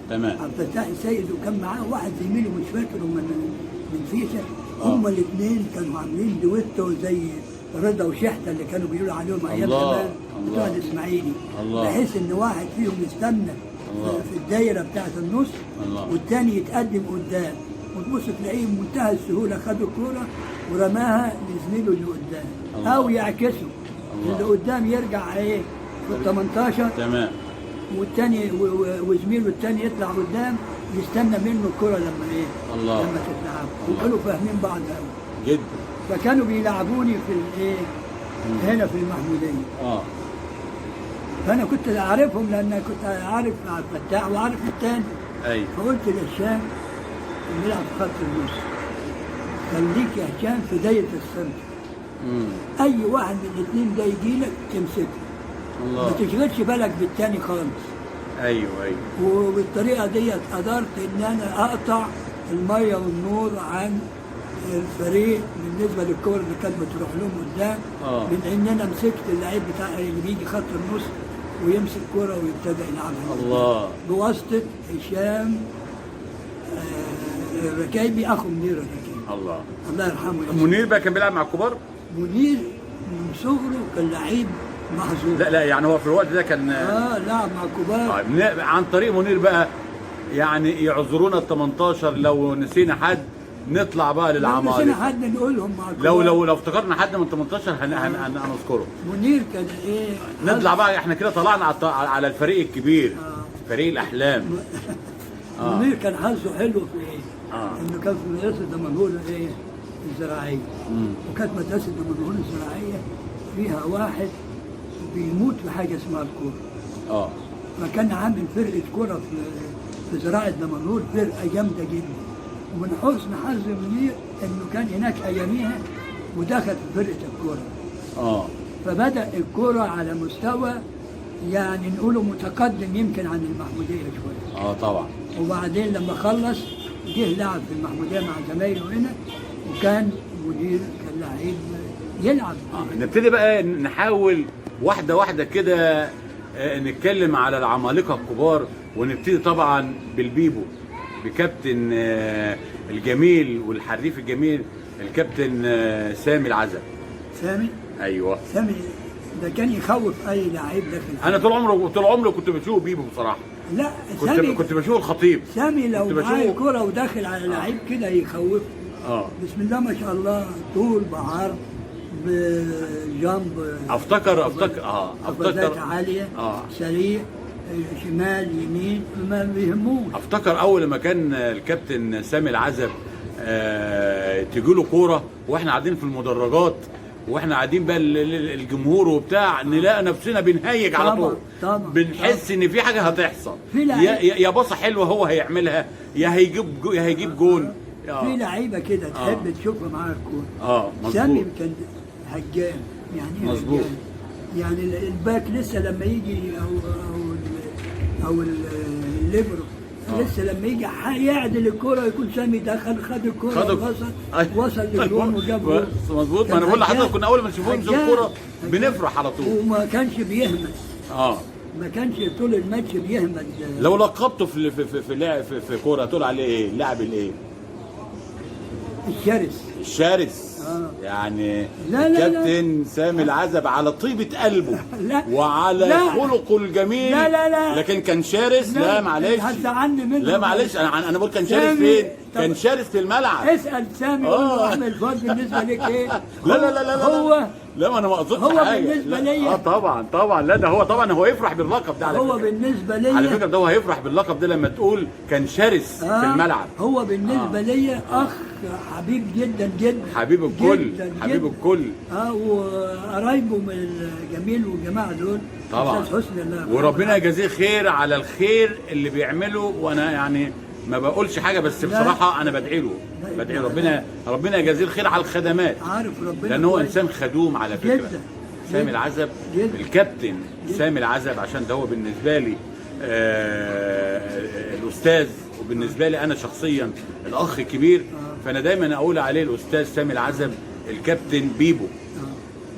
تمام. عبد الفتاح السيد وكان معاه واحد زميله مش فاكر من فيشه. هما الاثنين كانوا عاملين دويتو زي رضا وشحته اللي كانوا بيقولوا عليهم ايام زمان بتوع الاسماعيلي، بحيث ان واحد فيهم يستنى في الدايره بتاعت النص والثاني يتقدم قدام، وتبص تلاقيه بمنتهى السهوله خدوا الكوره ورماها لزميله اللي قدام، او يعكسوا اللي قدام يرجع في ال 18. تمام. والثاني وزميله الثاني يطلع قدام يستنى منه الكوره لما تتلعب. وكانوا فاهمين بعض قوي جدا. فكانوا بيلعبوني في هنا في المحموديه. فانا كنت اعرفهم لان كنت عارف عبد الفتاح وعارف الثاني. فقلت لهشام اللي بيلعب في خط النص، خليك يا هشام في دايره السنتر. اي واحد من الاثنين ده يجي لك تمسكه. ما تشغلش بالك بالثاني خالص. ايوه. وبالطريقه ديت قدرت ان انا اقطع الميه والنور عن الفريق بالنسبه للكور اللي كانت بتروح لهم قدام. من ان انا مسكت اللعيب بتاع اللي بيجي خط النص ويمسك كوره ويبتدى يلعبها. الله. بواسطه هشام الركايبي، اخو منير الركايبي. الله يرحمه. منير بقى كان بيلعب مع الكبار؟ منير من صغره كان لعيب محظوظ. لا يعني هو في الوقت ده كان لعب مع الكبار. عن طريق منير بقى يعني يعذرونا ال 18 لو نسينا حد، نطلع بقى للعمالقه. لو نسينا حد نقولهم مع الكبار. لو افتكرنا حد من 18 هنذكره. منير كان نطلع بقى احنا كده طلعنا على الفريق الكبير. فريق الاحلام. منير كان حظه حلو في انه كان في مدرسه دمنهور الزراعيه. وكانت مدرسه دمنهور الزراعيه فيها واحد بيموت في حاجه اسمها الكوره. فكان عامل فرقه كوره في زراعه دمنهور، فرقه جامده جدا. ومن حسن حظ منير انه كان هناك اياميها ودخل في فرقه الكوره. فبدا الكوره على مستوى يعني نقوله متقدم يمكن عن المحموديه شويه. طبعا. وبعدين لما خلص جه لعب في المحموديه مع زمايله هنا، وكان مدير، كان لعيب يلعب. نبتدي بقى نحاول واحده واحده كده نتكلم على العمالقه الكبار، ونبتدي طبعا بالبيبو، بكابتن الجميل والحريف الجميل الكابتن سامي العزب. سامي؟ ايوه سامي ده كان يخوف اي لعيب داخل. انا طول عمري كنت بشوف بيبو بصراحه. لا سامي كنت بشوف الخطيب. سامي لو معاه كوره وداخل على لعيب كده يخوف. بسم الله ما شاء الله، طول بعرض بجنب، افتكر عاليه، سريع، شمال يمين، ما بيهموش. افتكر اول ما كان الكابتن سامي العزب تجي له كوره واحنا قاعدين في المدرجات، واحنا قاعدين بقى الجمهور وبتاع، نلاقي نفسنا بنهيج على طول. طبعا بنحس ان في حاجه هتحصل، يا باصه حلوه هو هيعملها، يا هيجيب جون. في لعيبه كده تحب تشوفها معاها الكوره. مظبوط. سامي كان هجام، يعني ايه مظبوط. يعني الباك لسه لما يجي او الليبرو لسه لما يجي يعدل الكوره يكون سامي دخل خد الكوره وصل للجون وجاب جول. مظبوط. ما انا بقول لحضرتك كنا اول ما نشوفهم في الكوره بنفرح على طول، وما كانش بيهمل. ما كانش طول الماتش بيهمل. لو لقبته في كوره تقول عليه ايه؟ اللاعب الايه؟ الشرس. يعني الكابتن سامي العزب على طيبة قلبه وعلى خلقه الجميل. لا لكن كان شرس. لا معلش، هتزعلني منه. لا معلش، انا بقول كان شرس فين؟ كان شرس في الملعب. اسال سامي قول له احمد فؤاد بالنسبه لك ايه؟ لا هو لا، ما انا ما قصدتش هو حاجه. بالنسبه ليا طبعا لا، ده هو طبعا هو يفرح باللقب ده على فكره. هو بالنسبه ليا على فكره ده هو هيفرح باللقب ده لما تقول كان شرس في الملعب. هو بالنسبه ليا اخ حبيب جدا جدا، حبيب الكل، حبيب الكل. وقرايبه من الجميل والجماعه دول طبعا. حسني وربنا يجازيه خير على الخير اللي بيعمله، وانا يعني ما بقولش حاجه، بس بصراحه انا بدعي ربنا يجازيه الخير على الخدمات. عارف ربنا، لان هو انسان خدوم على فكره جدا. سامي العزب الكابتن سامي العزب، عشان ده هو بالنسبه لي الاستاذ، وبالنسبه لي انا شخصيا الاخ الكبير. فانا دايما اقول عليه الاستاذ سامي العزب الكابتن بيبو.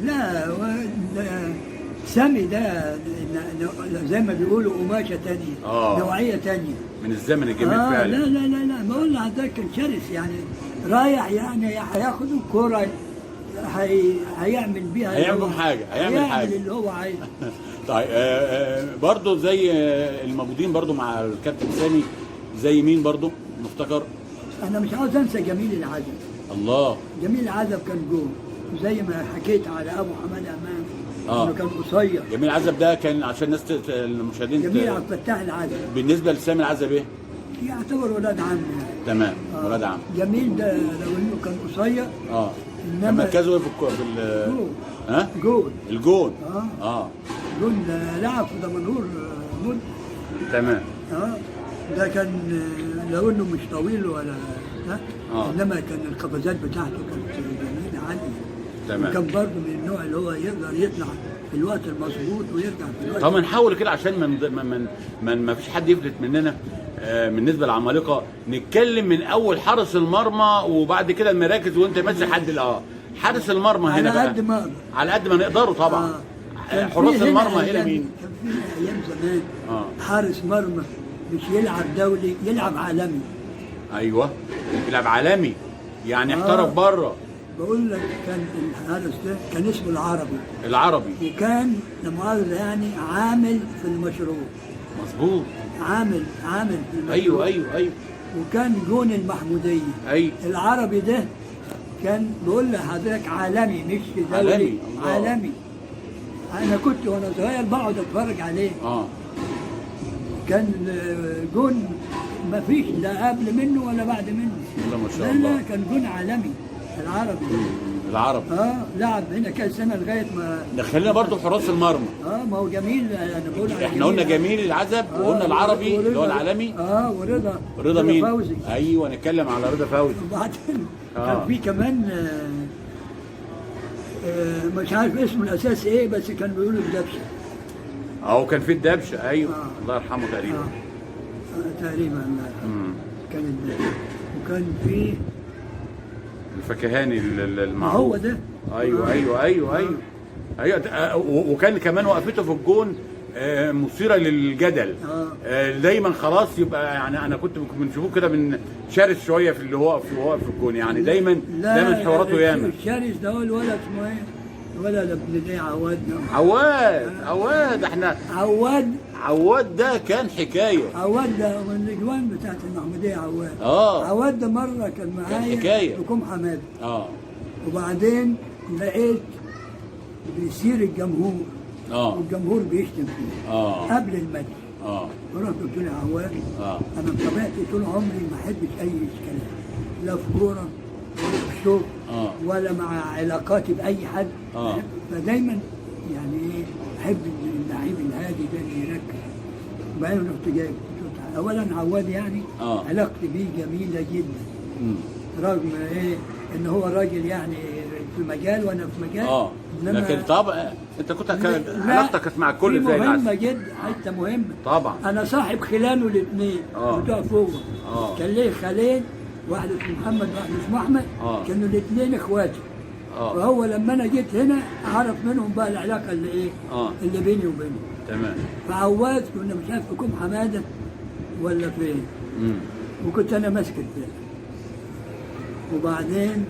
لا سامي ده زي ما بيقولوا قماشه ثانيه، نوعيه ثانيه من الزمن الجميل فعلا. لا بقول لحضرتك كان شرس، يعني رايح يعني هياخد الكوره هيعمل بيها، هيعمل حاجه اللي هو عايزه. طيب برضه زي الموجودين برضه مع الكابتن سامي، زي مين برضه نفتكر؟ انا مش عاوز انسى جميل العزب. الله، جميل العزب كان جول، زي ما حكيت على ابو حماد امام انه كان قصير. جميل العزب ده كان عشان الناس المشاهدين. جميل عبد الفتاح العزب بالنسبه لسامي العزب ايه؟ يعتبر ولاد عم. تمام. ولاد عم. جميل ده لو انه كان قصير. انما مركزه ايه في جول. الجول. جول لعب في دمنهور مده. تمام. ده كان لو انه مش طويل ولا انما كان القفزات بتاعته كانت جميله عاليه. تمام. وكان برضه من النوع اللي هو يقدر يطلع في الوقت المظبوط ويرجع في الوقت. طب نحاول كده عشان ما فيش حد يفلت مننا. بالنسبه للعمالقه نتكلم من اول حارس المرمى وبعد كده المراكز، وانت ماشي لحد حارس المرمى هنا بقى على قد ما نقدروا طبعا. حراس المرمى هنا مين؟ كان في ايام زمان حارس مرمى مش يلعب دولي، يلعب عالمي. ايوه يلعب عالمي، يعني احترف بره. بقول لك كان الحارس ده كان اسمه العربي، وكان لا مؤاخذة يعني عامل في المشروع. مظبوط. عامل في المشروع. ايوه وكان جون المحموديه. العربي ده كان بقول لحضرتك عالمي مش دولي، عالمي. انا كنت وانا صغير بقعد اتفرج عليه. كان جون ما فيش لا قبل منه ولا بعد منه. ما شاء الله. لا كان جون عالمي العربي. العربي. لعب هنا كذا سنه لغايه ما دخلنا برضه حراس المرمى. ما هو جميل، انا بقول احنا قلنا جميل العزب وقلنا العربي اللي هو العالمي. رضا مين؟ فوزي. ايوه نتكلم على رضا فوزي. وبعدين كان في كمان مش عارف اسمه الاساسي ايه، بس كان بيقولوا الدبشه. كان في الدبشه. ايوه الله يرحمه تقريبا. تقريبا الله يرحمه. كان الدبشه وكان في الفكهاني المعروف. هو ده. ايوه وكان كمان وقفته في الجون مثيره للجدل. دايما خلاص يبقى يعني انا كنت بنشوفه كده من شرس شويه في اللي هو واقف في الجون، يعني دايما حواراته ياما. الشرس ده هو الولد اسمه ايه؟ الولد ابن دي عواد احنا عواد ده كان حكايه. عواد ده من الاجوان بتاعت المحموديه. عواد ده مره كان معايا حكايه في كوم حماد. وبعدين لقيت بيصير الجمهور والجمهور بيشتم فيه قبل الماتش. فرحت قلت له يا عواد انا بطبيعتي طول عمري ما احبش اي اشكالات، لا في كوره ولا في الشغل ولا مع علاقاتي باي حد. فدايما يعني ايه احب اللعيب الهادي ده اللي يركز. وبعدين رحت جايب اولا عواد يعني علاقتي بيه جميله جدا، رغم ايه ان هو راجل يعني في مجال وانا في مجال. لكن طبعا انت كنت علاقتك كانت مع الكل زي العسل. مهمه جدا، حته مهمه طبعا. انا صاحب خلانه الاثنين بتوع فوق. كان ليه خالين، واحد اسمه محمد واحد اسمه احمد. كانوا الاثنين اخواتي. وهو لما انا جيت هنا عرف منهم بقى العلاقه اللي ايه اللي بيني وبينه. تمام. فعواد كنا مش عارف في كوم حماده ولا فين. وكنت انا ماسك الفرقه. وبعدين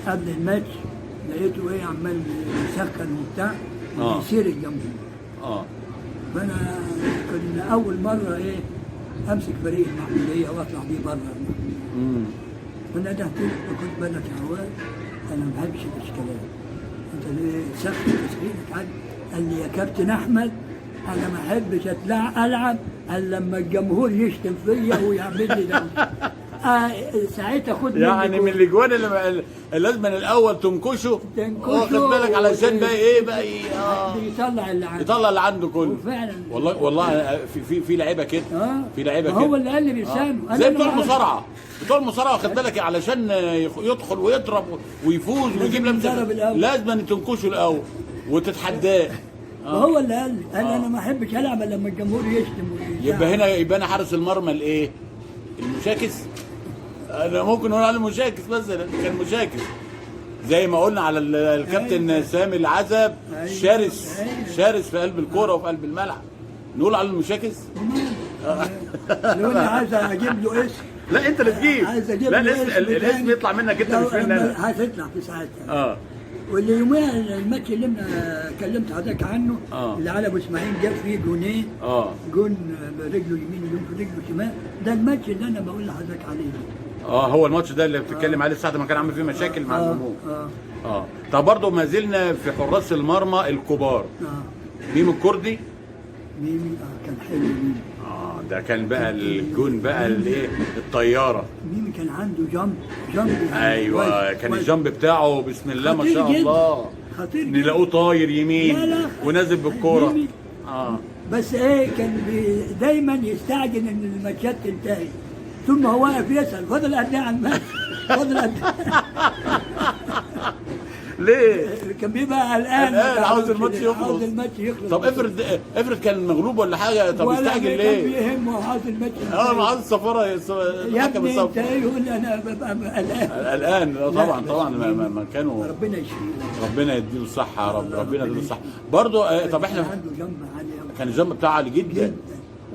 قبل الماتش لقيته ايه عمال يسخن وبتاع ويصير الجمهور. فانا كنا اول مره ايه امسك فريق المحموديه واطلع بيه بره. فندهت له كنت بنت يا عواد انا ما بحبش الاشكالات، انت ليه سخن تسخينك عادي؟ قال لي يا كابتن احمد انا ما احبش العب الا لما الجمهور يشتم فيا ويعمل لي ده. ساعتها خد يعني من الاجوان اللي لازم الاول تنكشه واخد بالك علشان بقى ايه بقى يطلع اللي عنده كله. وفعلا والله في لعيبه كده. في لعيبه كده هو اللي قال لي بيسانه زي بتوع المصارعه. واخد بالك علشان يدخل ويضرب ويفوز ويجيب لازم تنكشه الاول وتتحداه. وهو اللي قال لي انا ما احبش العب لما الجمهور يشتم يبقى هنا حارس المرمى الايه؟ المشاكس. انا ممكن نقول عليه مشاكس مثلا، كان مشاكس زي ما قلنا على الكابتن سامي العزب. شرس في قلب الكوره وفي قلب الملعب، نقول عليه المشاكس. لو انا عايز اجيب له اسم. لا انت اللي تجيب. لا الاسم يطلع منك انت مش مني انا. هتطلع في ساعتها. واللي يوميها الماتش اللي انا كلمت حضرتك عنه اللي علي ابو اسماعيل جاب فيه جونين. جون برجله يمين وجون برجله شمال، ده الماتش اللي انا بقول لحضرتك عليه. هو الماتش ده اللي بتتكلم عليه ساعه ما كان عامل فيه مشاكل مع الجمهور. طب برضه ما زلنا في حراس المرمى الكبار. ميمي الكردي. ميمي كان حلو ميمي. ده كان بقى الجون بقى الايه الطياره. ميمي كان عنده جامب يعني. ايوه كان الجامب بتاعه بسم الله ما شاء الله. خطير جدا. نلاقوه طاير يمين ونازل بالكوره. بس ايه كان دايما يستعجل ان الماتشات تنتهي. طول ما هو واقف يسال فاضل قد ايه على الماتش؟ فاضل قد ايه؟ ليه؟ كان بيبقى قلقان عاوز الماتش يخلص. طب افرض كان مغلوب ولا حاجه، طب يستعجل ليه؟ ولا كان بيهمه عاوز الماتش. عاوز السفاره يا ابني انت يقول انا ببقى قلقان. طبعا ما كانوا. ربنا يشفيه، ربنا يديله الصحه يا رب. ربنا يديله الصحه برضه. طب احنا عنده جنب عالي قوي. كان الجنب بتاعه عالي جدا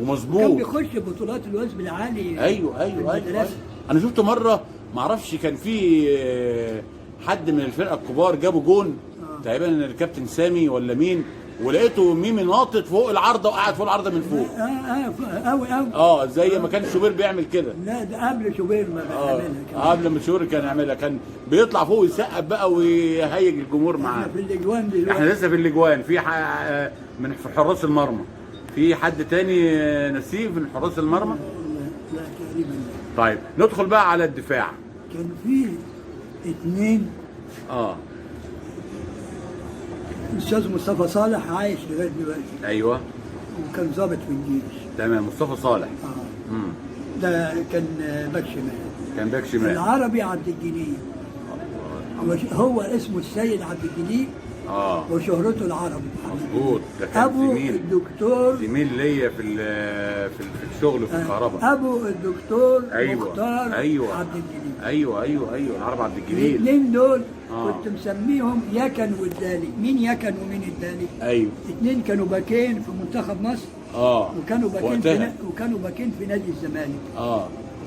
ومظبوط. كان بيخش بطولات الوثب العالي. ايوه. انا شفته مره ما اعرفش كان في حد من الفرقه الكبار جابوا جون تقريبا الكابتن سامي ولا مين، ولقيته ميمي ناطط فوق العارضه وقعد فوق العارضه من فوق. قوي زي ما كان شوبير بيعمل كده. لا ده قبل شوبير ما بيعملها. قبل ما شوبير كان يعملها، كان بيطلع فوق ويسقف بقى ويهيج الجمهور معاه. احنا في الاجوان دلوقتي. احنا لسه في الاجوان. في من حراس المرمى في حد تاني نسيب من حراس المرمى؟ لا تقريبا. طيب ندخل بقى على الدفاع. كان في 2 الاستاذ مصطفى صالح عايش لغايه دلوقتي، ايوه وكان ضابط في الجيش. تمام. مصطفى صالح. ده كان باك شمال. كان باك شمال. العربي عبد الجليل. هو اسمه السيد عبد الجليل. وشهرته العربي. مظبوط. ده كان ابو زميل. الدكتور زميل ليا في الشغل في الكهرباء. ابو الدكتور أيوة. مختار أيوة. عبد الجليل. ايوه العربي عبد الجليل. الاثنين دول كنت مسميهم يكن والدالي. مين يكن ومين الدالي؟ ايوه. اثنين كانوا باكين في منتخب مصر. وكانوا باكين في نادي الزمالك.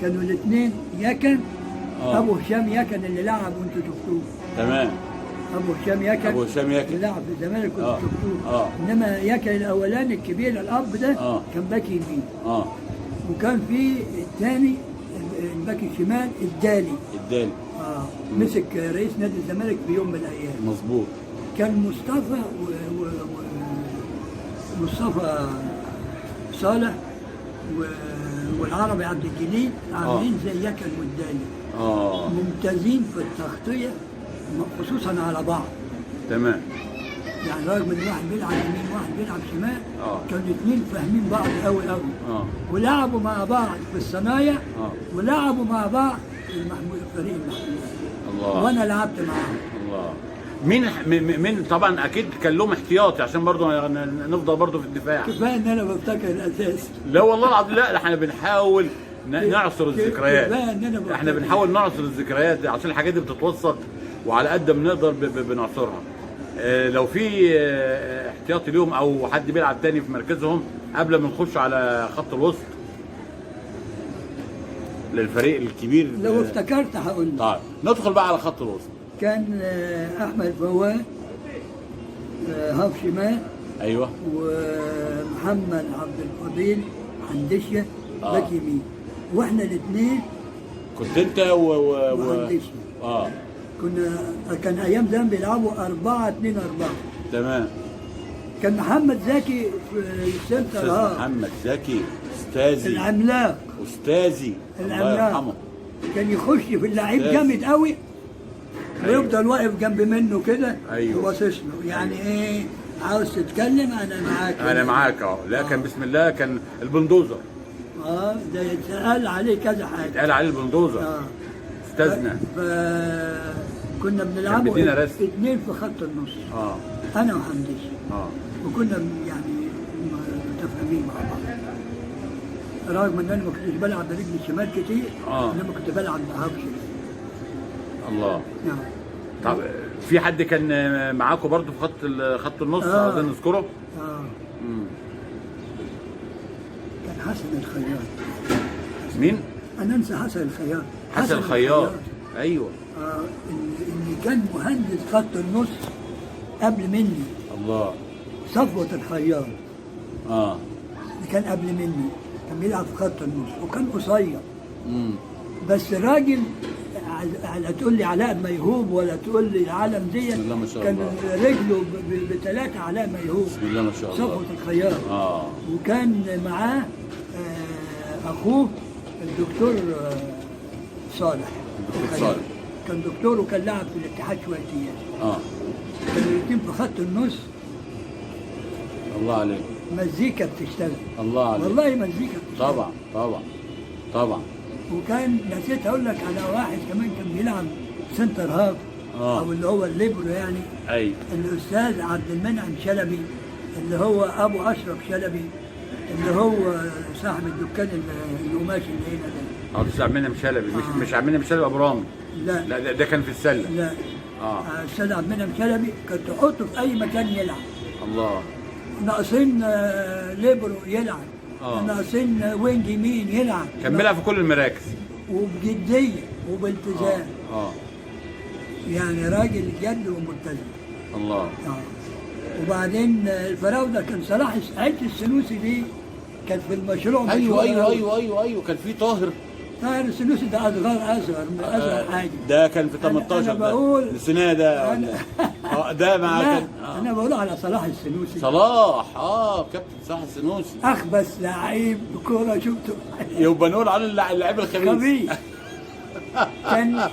كانوا الاثنين يكن. ابو هشام يكن اللي لعب وانتوا شفتوه. تمام. ابو هشام يكن اللي لعب في الزمالك وانتوا شفتوه. انما يكن الاولاني الكبير الاب ده كان باك يمين. وكان في الثاني الباك الشمال الدالي. مسك رئيس نادي الزمالك في يوم من الايام. مظبوط. كان مصطفى مصطفى صالح والعربي عبد الجليل عاملين زي يكن والدالي. ممتازين في التغطيه خصوصا على بعض. تمام. يعني رغم ان واحد بيلعب يمين وواحد بيلعب شمال كانوا الاثنين فاهمين بعض قوي ولعبوا مع بعض في الصنايع ولعبوا مع بعض في فريق المحمود. الله. وانا لعبت معاهم. الله. مين طبعا اكيد كان لهم احتياطي عشان برضه نفضل برضه في الدفاع. كفايه ان انا بفتكر الاساس. لا والله العظيم. لا احنا بنحاول نعصر الذكريات. احنا بنحاول نعصر الذكريات عشان الحاجات دي بتتوثق وعلى قد ما نقدر بنعصرها. لو في احتياطي ليهم او حد بيلعب تاني في مركزهم قبل ما نخش على خط الوسط للفريق الكبير. لو افتكرت هقول لك. طيب ندخل بقى على خط الوسط. كان احمد فواد هاف شمال. ايوه. ومحمد عبد الفضيل حندشه باك يمين. واحنا الاثنين كنت انت وحندشه. كان ايام زمان بيلعبوا 4-2-4. تمام. كان محمد زكي في السنتر. محمد زكي استاذي العملاق. استاذي الله يرحمه. كان يخش في اللعيب جامد قوي ويفضل واقف جنب منه كده. وباصص له يعني ايه عاوز تتكلم انا معاك. لا كان بسم الله كان البلدوزر. ده يتقال عليه كذا حاجه. يتقال عليه البلدوزر. استاذنا. كنا بنلعبوا اثنين في خط النص. انا وحمديش. وكنا يعني متفاهمين مع بعض. رغم ان انا ما كنتش بلعب برجلي الشمال كتير انما كنت بلعب بهاف شمال. الله. طب في حد كان معاكم برضه في خط النص عايزين نذكره؟ كان حسن الخياط. مين؟ انا انسى حسن الخياط. حسن الخياط. ايوه. اللي كان مهندس خط النص قبل مني. الله. صفوة الخياط. اللي كان قبل مني كان بيلعب في خط النص وكان قصير. بس راجل لا تقول لي علاء ميهوب ولا تقول لي عالم دي. بسم الله ما شاء كان الله. رجله بثلاثة علاء ميهوب. بسم الله ما شاء الله. صفوة الخياط. وكان معاه اخوه الدكتور صالح. صالح. كان دكتور وكان لاعب في الاتحاد شويتين. كانوا الاثنين في خط النص. الله عليك. مزيكا بتشتغل. الله عليك. والله مزيكا بتشتغل. طبعا. وكان نسيت اقول لك على واحد كمان كان بيلعب سنتر هاف. او اللي هو الليبرو يعني. ايوه. الاستاذ عبد المنعم شلبي اللي هو ابو اشرف شلبي اللي هو صاحب الدكان القماش اللي هنا ده. الاستاذ عبد المنعم شلبي. مش عبد المنعم شلبي ابو رامي. لا ده كان في السله. لا. الاستاذ عبد المنعم شلبي كنت تحطه في اي مكان يلعب. الله. ناقصين ليبرو يلعب. ناقصين وينج يمين يلعب. كان بيلعب في كل المراكز وبجديه وبالتزام. يعني راجل جد وملتزم. الله. وبعدين الفراوده كان صلاح عيد السنوسي دي كان في المشروع. ايوه كان في طاهر السنوسي ده اصغر حاجه. ده كان في 18. انا بقول السنه ده ده مع كان انا بقول على صلاح السنوسي. صلاح. كابتن صلاح السنوسي اخبث لعيب كوره شفته. يبقى نقول على اللعيب الخبيث. كان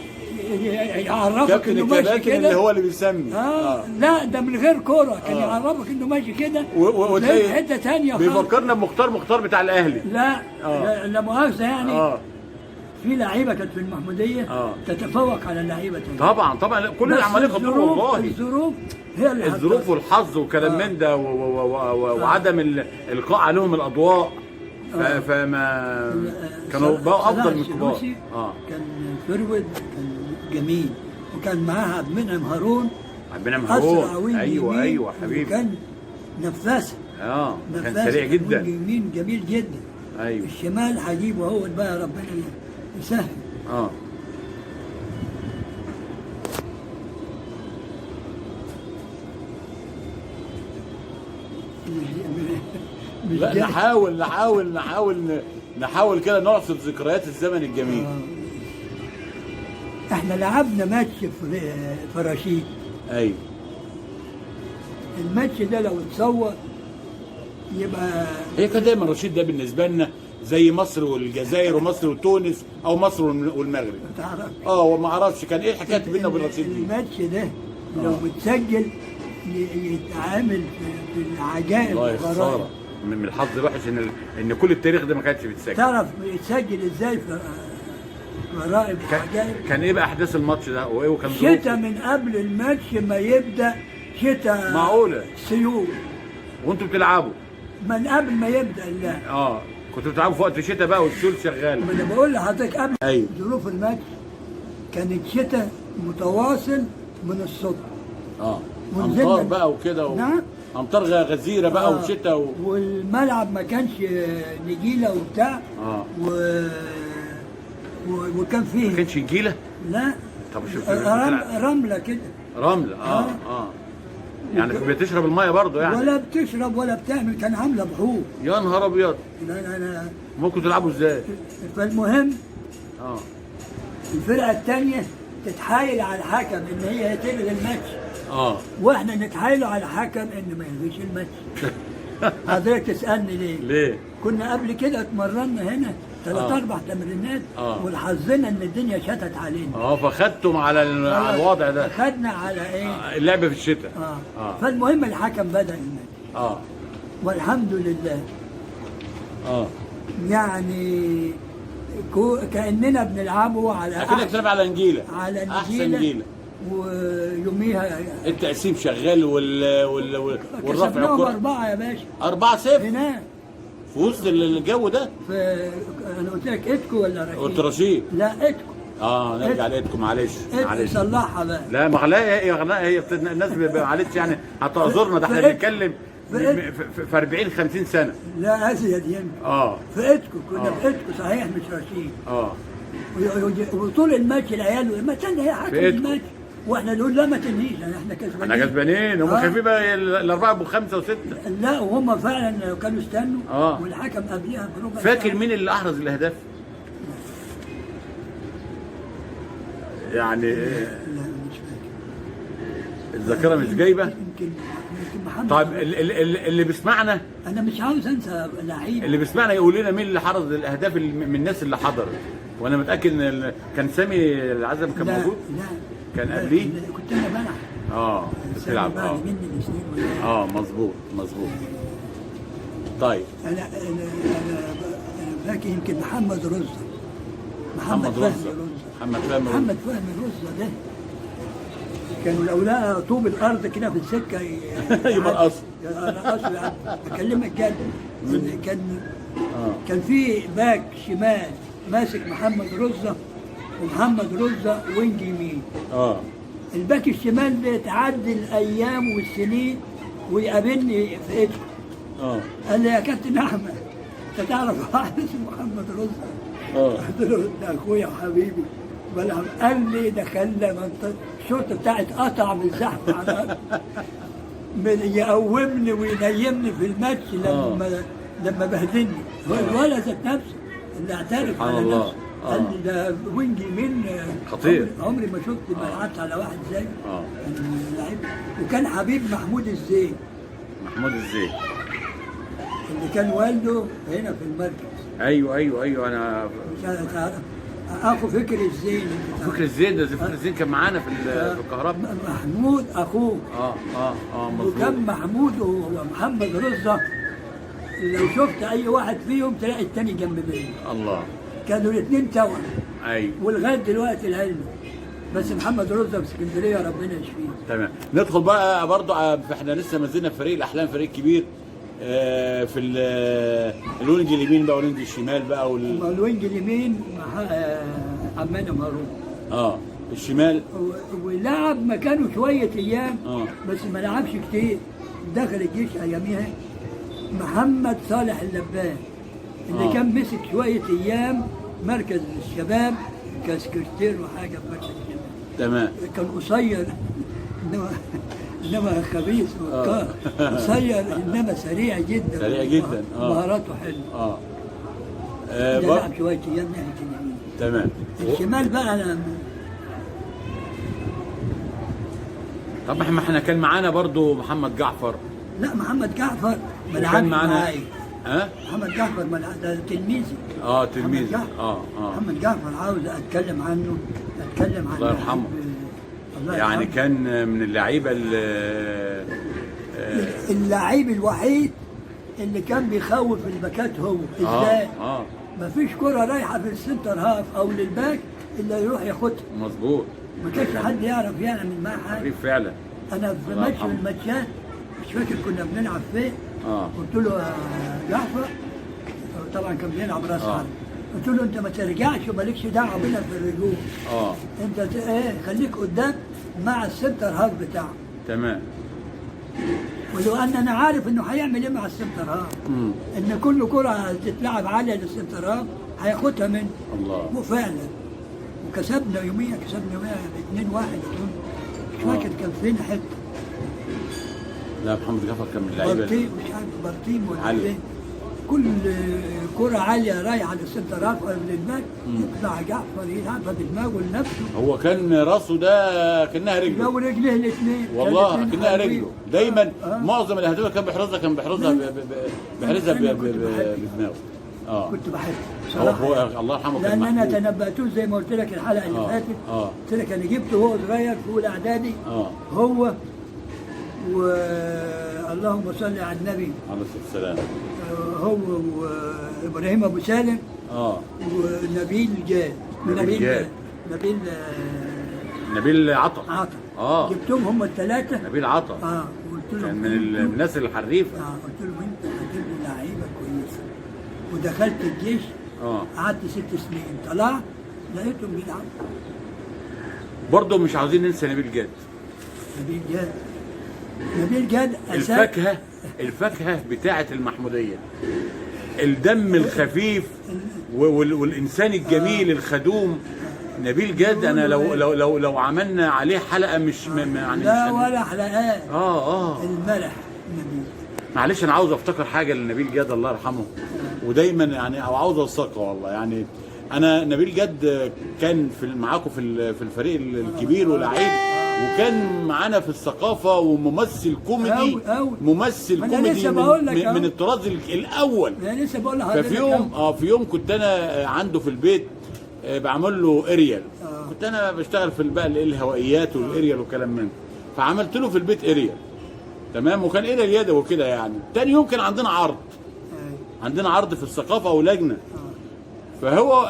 يعرفك كابتن انه ماشي الكباتن كده. اللي هو اللي بيسمي. لا ده من غير كوره، كان يعرفك انه ماشي كده وتلاقي في حته ثانيه خالص. بيفكرنا بمختار بتاع الاهلي. لا لا مؤاخذه يعني. في لعيبه كانت في المحموديه تتفوق على اللعيبه تانية. طبعا كل العمليه خطوره والله. الظروف هي اللي الظروف والحظ وكلام من ده وعدم القاء عليهم الاضواء. فما كانوا بقوا افضل من الكبار. كان فرود، كان جميل، وكان معاه عبد المنعم هارون. عبد المنعم هارون، ايوه حبيبي. كان نفاس. كان سريع جدا. يمين جميل جدا. ايوه. الشمال هجيبه هو بقى ربنا يسهل. لا نحاول كده نعصر ذكريات الزمن الجميل. احنا لعبنا ماتش في رشيد. ايوه. الماتش ده لو اتصور يبقى هي كان دايما رشيد ده بالنسبه لنا زي مصر والجزائر ومصر وتونس او مصر والمغرب. ما تعرفش. وما اعرفش كان ايه الحكايه بيننا وبين رشيد دي. الماتش ده لو متسجل يتعامل في العجائب. والله خساره من الحظ الوحش ان كل التاريخ ده ما كانش بيتسجل. تعرف يتسجل ازاي في غرائب وعجائب؟ كان ايه بقى احداث الماتش ده وايه وكان شتاء من قبل الماتش ما يبدا، شتاء معقوله سيول وانتوا بتلعبوا من قبل ما يبدا اللعب. كنتوا بتلعبوا في وقت الشتاء بقى والسيول شغال. ما انا بقول لحضرتك قبل. أيوه. ظروف الماتش كانت شتاء متواصل من الصبح. امطار بقى وكده نعم. امطار غزيره بقى وشتاء والملعب ما كانش نجيله وبتاع. وكان فيه ما كانش نجيله؟ لا. طب شوف رمله كده. رمله. يعني بتشرب الميه برضه يعني؟ ولا بتشرب ولا بتعمل، كان عامله بحور. يا نهار ابيض. لا ممكن تلعبوا ازاي؟ فالمهم الفرقه الثانيه تتحايل على الحكم ان هي تلغي الماتش. واحنا نتحايلوا على الحكم ان ما يلغيش الماتش. حضرتك تسالني ليه؟ ليه؟ كنا قبل كده اتمرنا هنا 3-4 تمرينات وحظنا ان الدنيا شتت علينا. فخدتم على الوضع ده. خدنا على ايه؟ اللعب في الشتاء. فالمهم الحكم بدا الماتش. والحمد لله. يعني كاننا بنلعبه على كده بتلعب على نجيله. احسن نجيله. ويوميها التقسيم شغال والرفع كسبناهم 4 يا باشا. 4-0 هناك في وسط الجو ده. انا قلت لك اتكو ولا رشيد؟ قلت رشيد. لا اتكو. نرجع لاتكو معلش. صلحها بقى. لا ما هي الناس معلش يعني هتعذرنا، ده احنا بنتكلم في 40-50 سنه. لا ازيد يمكن. في اتكو كنا في اتكو صحيح مش رشيد. وطول الماتش العيال ما تنهي حكم الماتش واحنا نقول لا ما تنهيش احنا كسبانين. احنا كسبانين هم خايفين بقى الاربعه ابو 5 و6. لا وهم فعلا كانوا استنوا. والحكم قبلها بربع ساعه. فاكر مين اللي احرز الاهداف؟ يعني لا مش فاكر. الذاكره مش جايبه. يمكن محمد. طيب اللي بيسمعنا، انا مش عاوز انسى لعيب. اللي بيسمعنا يقول لنا مين اللي حرز الاهداف من الناس اللي حضرت. وانا متاكد ان كان سامي العزم كان موجود. لا كان قبليه. كنت انا بلعب. بتلعب. مظبوط. طيب انا فاكر يمكن محمد رزة. محمد فهمي رزة ده كانوا لو لقى طوب الارض كده في السكه يرقصوا. اكلمك جد. كان في باك شمال ماسك محمد رزة، ومحمد رزة وينج يمين. الباك الشمال ده تعدي الايام والسنين ويقابلني في ايده. قال لي يا كابتن احمد انت تعرف واحد اسمه محمد رزة؟ قلت له ده اخويا وحبيبي بلعب. قال لي ده خلى الشرطه بتاعت قطع من الزحمه على يقومني وينيمني في الماتش لما بهدلني. هو الولد ذات نفسه اللي اعترف على نفسه. قال لي ده وينج يمين خطير. عمري ما شفت ما لعبت على واحد زيه. لعيب. وكان حبيب محمود الزين. اللي كان والده هنا في المركز. ايوه انا مش عارف. اخو فكري الزين. فكري الزين ده فكري الزين كان معانا في الكهرباء. محمود اخوه. مظبوط. وكان محمود ومحمد رزة، لو شفت اي واحد فيهم تلاقي التاني جنب منه. الله. كانوا الاثنين توأم. ايوه. ولغايه دلوقتي العلم، بس محمد رزة في اسكندريه ربنا يشفيه. تمام. ندخل بقى برضه، احنا لسه ما زلنا في فريق الاحلام، فريق كبير في الوينج اليمين بقى والوينج الشمال بقى الوينج اليمين عمان مهروب. الشمال ولعب مكانه شويه ايام. بس ما لعبش كتير. دخل الجيش اياميها محمد صالح اللبان اللي كان مسك شويه ايام مركز الشباب كسكرتير وحاجه في مركز الشباب. تمام. كان قصير انما خبيث وقار. قصير انما سريع جدا. سريع جدا. مهاراته حلوه. لعب شويه ايام ناحيه اليمين. تمام. الشمال بقى انا. طب ما احنا كان معانا برضو محمد جعفر. لا محمد جعفر ما لعبش معايا. محمد جعفر ده تلميذي. تلميذي. محمد جعفر عاوز اتكلم عنه. الله يرحمه. يعني كان من اللعيبه اللعيب الوحيد اللي كان بيخوف الباكات هو. ازاي؟ مفيش كرة رايحة في السنتر هاف او للباك الا يروح ياخدها. مظبوط. ما كانش حد يعرف يعمل معاه حاجة. فعلا. انا في ماتش من الماتشات مش فاكر كنا بنلعب فين. قلت له يا جعفر، طبعا كان بيلعب راس حرب، قلت له انت ما ترجعش ومالكش دعوه بينا في الرجوع. انت خليك قدام مع السنتر هاف بتاعه. تمام. ولو ان انا عارف انه هيعمل ايه مع السنتر هاف. ان كل كره تتلعب عاليه للسنتر هاف هياخدها منه. الله. وفعلا وكسبنا يوميا 2-1. مش فاكر كان فين حته. لا محمد جعفر كان من اللعيبه. مش عارف برتيم ولا فين. كل كرة عالية رايحة للسنتر هاف ولا للباك يطلع جعفر يلعبها بدماغه لنفسه. هو كان راسه ده كأنها رجله. لو رجليه الاثنين. والله كأنها رجله. دايما معظم الاهداف كان بيحرزها بدماغه. كنت بحبه صراحة. الله يرحمه. لأن أنا تنبأته زي ما قلت لك الحلقة اللي فاتت. قلت لك أنا جبته وهو صغير في أولى إعدادي. هو اللهم صل على النبي عليه الصلاة والسلام. هو وابراهيم ابو سالم. ونبيل جاد. نبيل عطا. جبتهم هم الثلاثه. نبيل عطا. قلت له كان من الناس الحريفه. قلت له انت هتجيب لي لعيبه كويسه. ودخلت الجيش. قعدت 6 سنين. طلعت لقيتهم بيلعبوا. برضه مش عاوزين ننسى نبيل جاد. الفاكهة بتاعة المحمودية، الدم الخفيف والإنسان الجميل الخدوم. نبيل جاد أنا لو عملنا عليه حلقة مش يعني لا ولا حلقات. الملح نبيل. معلش أنا عاوز أفتكر حاجة لنبيل جاد الله يرحمه، ودايما يعني أو عاوز أوثقها والله. يعني أنا نبيل جاد كان معاكم في الفريق الكبير ولعيب، وكان معانا في الثقافه وممثل كوميدي. ممثل كوميدي من الطراز الاول. انا لسه بقول لحضرتك. في يوم كنت انا عنده في البيت بعمل له اريال. كنت انا بشتغل في بقى الهوائيات والاريال والكلام من، فعملت له في البيت اريال. تمام. وكان اريال يدوي وكده يعني. تاني يوم كان عندنا عرض في الثقافه ولجنه. فهو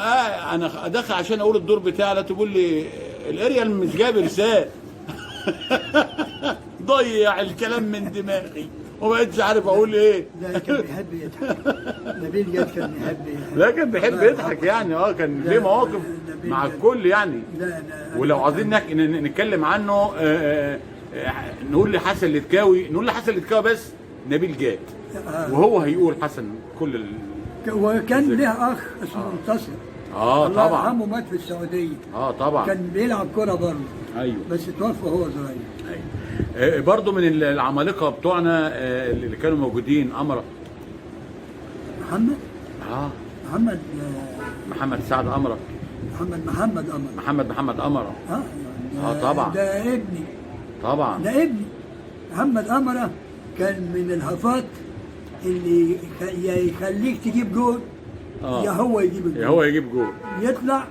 انا داخل عشان اقول الدور بتاعي، لا تقول لي الاريال مش جايب رساله. ضيع الكلام من دماغي وما بقتش عارف اقول ايه. لا كان بيحب يضحك. نبيل جاد كان بيحب يضحك. لا كان بيحب يضحك يعني. كان ليه مواقف مع الكل يعني. ولو عايزين نتكلم عنه نقول لحسن الاتكاوي بس نبيل جاد. وهو هيقول حسن كل وكان له اخ اسمه منتصر. طبعا. الله يرحمه مات في السعوديه. طبعا. كان بيلعب كرة برضه. ايوه. بس توفى وهو صغير. ايوه. برضه من العمالقه بتوعنا اللي كانوا موجودين أمرة. محمد محمد سعد أمرة. محمد أمرة. طبعا. ده ابني. طبعا. ده ابني. محمد أمرة كان من الهفات اللي يخليك تجيب جول. يا هو يجيب الجول. جول. يطلع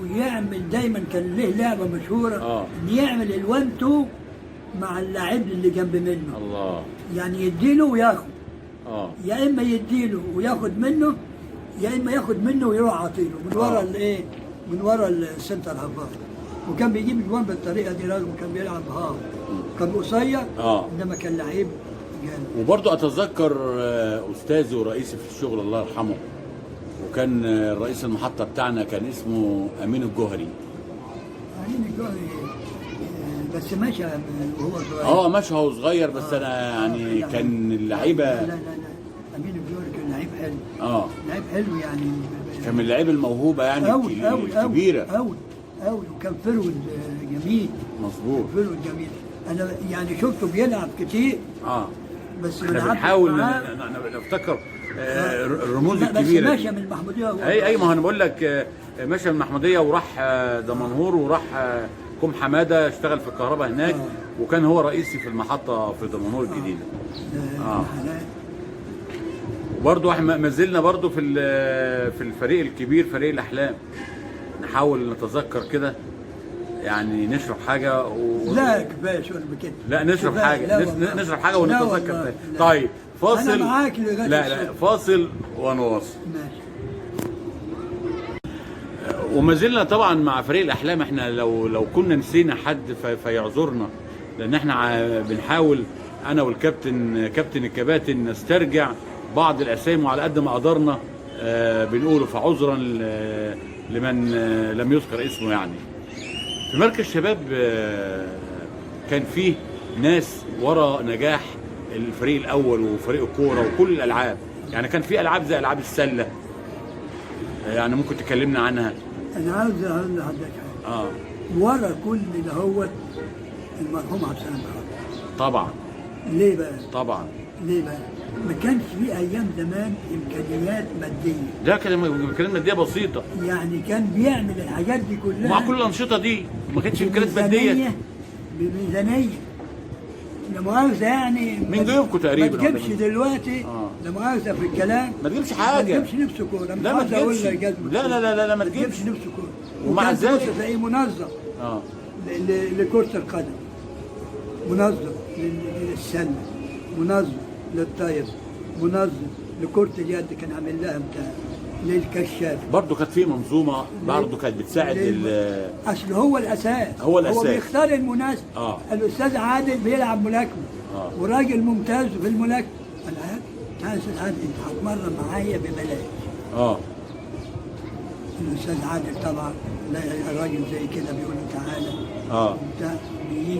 ويعمل دايما، كان له لعبه مشهوره ان يعمل الوان تو مع اللاعب اللي جنب منه. الله. يعني يديله وياخد. يا اما يديله وياخد منه، يا اما ياخد منه ويروح عاطيله من ورا الايه، من ورا السنتر هافار. وكان بيجيب الجوان بالطريقه دي رغم كان بيلعب كان قصير انما كان لعيب جامد. وبرضه اتذكر استاذي ورئيسي في الشغل الله يرحمه، وكان رئيس المحطه بتاعنا كان اسمه امين الجوهري. امين الجوهري بس مشى وهو صغير. مشى وهو صغير، بس انا يعني كان اللعيبه. لا امين الجوهري كان لعيب حلو. لعيب حلو يعني، كان من اللعيبه الموهوبه يعني الكبيره قوي، وكان فرود جميل. مظبوط، فرود جميل. انا يعني شفته بيلعب كتير. بس احنا بنحاول نفتكر الرموز الكبيره. بس مشى من المحموديه. اي ما انا بقول لك، مشى من المحموديه وراح دمنهور، وراح كوم حماده اشتغل في الكهرباء هناك. وكان هو رئيسي في المحطه في دمنهور الجديده. برضه احنا ما زلنا برضه في الفريق الكبير، فريق الاحلام. نحاول نتذكر كده يعني، نشرب حاجه لا كفايه شرب كده. لا نشرب حاجه، نشرب حاجه ونتذكر. طيب فاصل. انا معاك لغايه لا فاصل ونواصل. ماشي. وما زلنا طبعا مع فريق الاحلام. احنا لو كنا نسينا حد فيعذرنا، لان احنا بنحاول انا والكابتن كابتن الكباتن نسترجع بعض الاسامي، وعلى قد ما قدرنا بنقوله، فعذرا لمن لم يذكر اسمه. يعني في مركز شباب كان فيه ناس ورا نجاح الفريق الاول وفريق الكوره وكل الالعاب. يعني كان في العاب زي العاب السله، يعني ممكن تكلمنا عنها. انا عاوز اقول لحضرتك حاجه. ورا كل ده هو المرحوم عبد السلام خالد. طبعا. ليه بقى؟ طبعا. ليه بقى؟ ما كانش في ايام زمان امكانيات ماديه. ده كان امكانيات ماديه بسيطه. يعني كان بيعمل الحاجات دي كلها مع كل الانشطه دي ما كانش امكانيات ماديه. بميزانيه. لا مؤاخذه يعني من جيبكم تقريبا. ما تجيبش دلوقتي لا مؤاخذه في الكلام، ما تجيبش حاجه. ما تجيبش لبس كوره. لا ما تجيبش. لا ما تجيبش لبس كوره. ومع ذلك تلاقيه منظم لكره القدم، منظم للسله، منظم للطايره، منظم لكره اليد. كان عامل لها بتاع للكشاف. برضه كانت في منظومه برضه كانت بتساعد اصل هو الاساس. هو بيختار المناسب. الاستاذ عادل بيلعب ملاكمه وراجل ممتاز في الملاكمه. انا تعالى استاذ عادل انت هتمرن معايا ببلاش. الاستاذ عادل طبعا راجل زي كده بيقول له تعالى. انت بيجي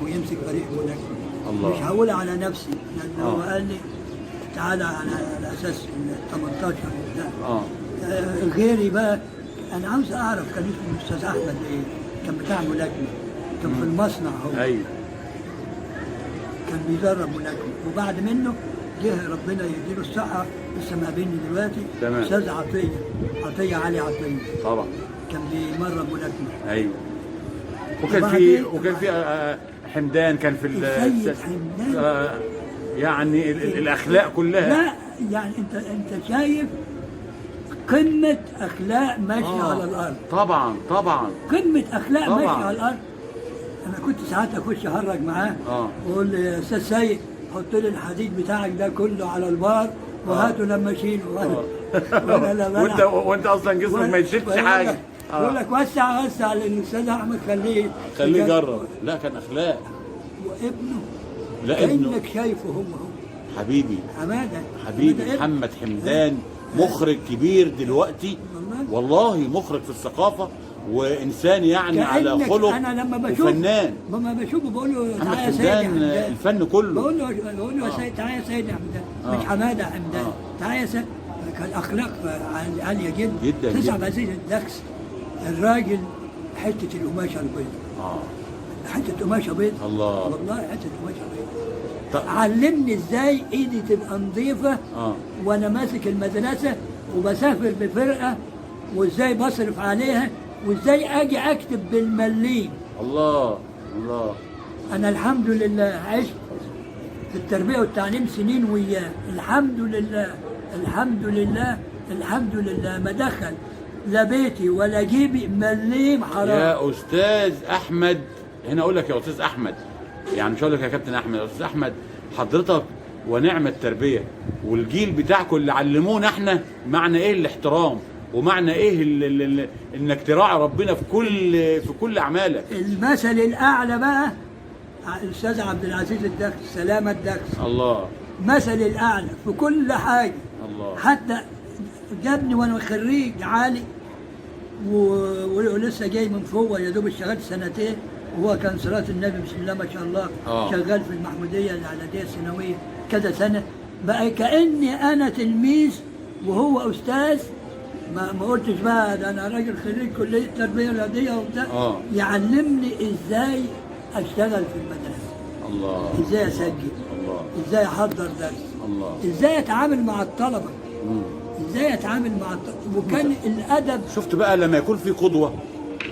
ويمسك فريق ملاكمه. الله. مش هقول على نفسي لان هو قال لي تعالى على اساس ال 18 وبتاع. غيري بقى انا عاوز اعرف كان اسمه الاستاذ احمد ايه، كان بتاع ملاكمه، كان في المصنع هو. ايوه. كان بيدرب ملاكمه، وبعد منه جه ربنا يديله الصحه، لسه مقابلني دلوقتي. تمام. استاذ عطيه علي عطيه. طبعا. كان بيمرن ملاكمه. ايوه. وكان في حمدان كان في السيد حمدان. يعني الاخلاق كلها. لا يعني انت شايف قمه اخلاق ماشيه على الارض. طبعا. قمه اخلاق ماشيه على الارض. انا كنت ساعات اخش اهرج معاه واقول له يا استاذ سيد حط لي الحديد بتاعك ده كله على البار وهاته لما اشيله. وانت اصلا جسمك ما يشيلش حاجه. يقول لك وسع للاستاذ احمد خليه يجرب. لا كان اخلاق. وابنه لا ابنه كانك شايفه هو حبيبي حبيبي محمد حمدان، مخرج كبير دلوقتي والله، مخرج في الثقافه وانسان يعني على خلق. انا لما بشوفه وفنان. لما بشوفه بقول له تعالى يا سيدي الفن كله. بقول له يا سيدي تعالى يا سيدي حمدان. مش حماده حمدان. تعالى يا سيدي. كان اخلاق عاليه جدا. تسع بهذه الدكس. الراجل حته القماشه البيضاء. حته قماشه بيضاء. الله. والله حته قماشه بيضاء. علمني ازاي ايدي تبقى نظيفه وانا ماسك المدرسه وبسافر بفرقه، وازاي بصرف عليها، وازاي اجي اكتب بالمليم. الله. انا الحمد لله عشت في التربيه والتعليم سنين وياه. الحمد لله ما دخل لا بيتي ولا جيبي مليم حرام. يا استاذ احمد، هنا اقول لك يا استاذ احمد، يعني مش هقول لك يا كابتن احمد، يا استاذ احمد حضرتك ونعم التربيه والجيل بتاعكم اللي علمونا احنا معنى ايه الاحترام، ومعنى ايه انك تراعي ربنا في كل اعمالك. المثل الاعلى بقى الاستاذ عبد العزيز الدخس، سلامه الدخس. الله. مثل الاعلى في كل حاجه. الله. حتى جابني وانا خريج عالي ولسه جاي من فوق، يا دوب اشتغلت سنتين، وهو كان صلاة النبي بسم الله ما شاء الله. شغال في المحموديه الاعداديه الثانويه كذا سنه، بقى كاني انا تلميذ وهو استاذ. ما قلتش بقى ده انا راجل خريج كليه التربيه الرياضيه وبتاع. يعلمني ازاي اشتغل في المدرسه. الله. ازاي اسجل. الله. ازاي احضر درس. الله. ازاي اتعامل مع الطلبه. ازاي اتعامل مع الطلبه. وكان الادب. شفت بقى لما يكون في قدوه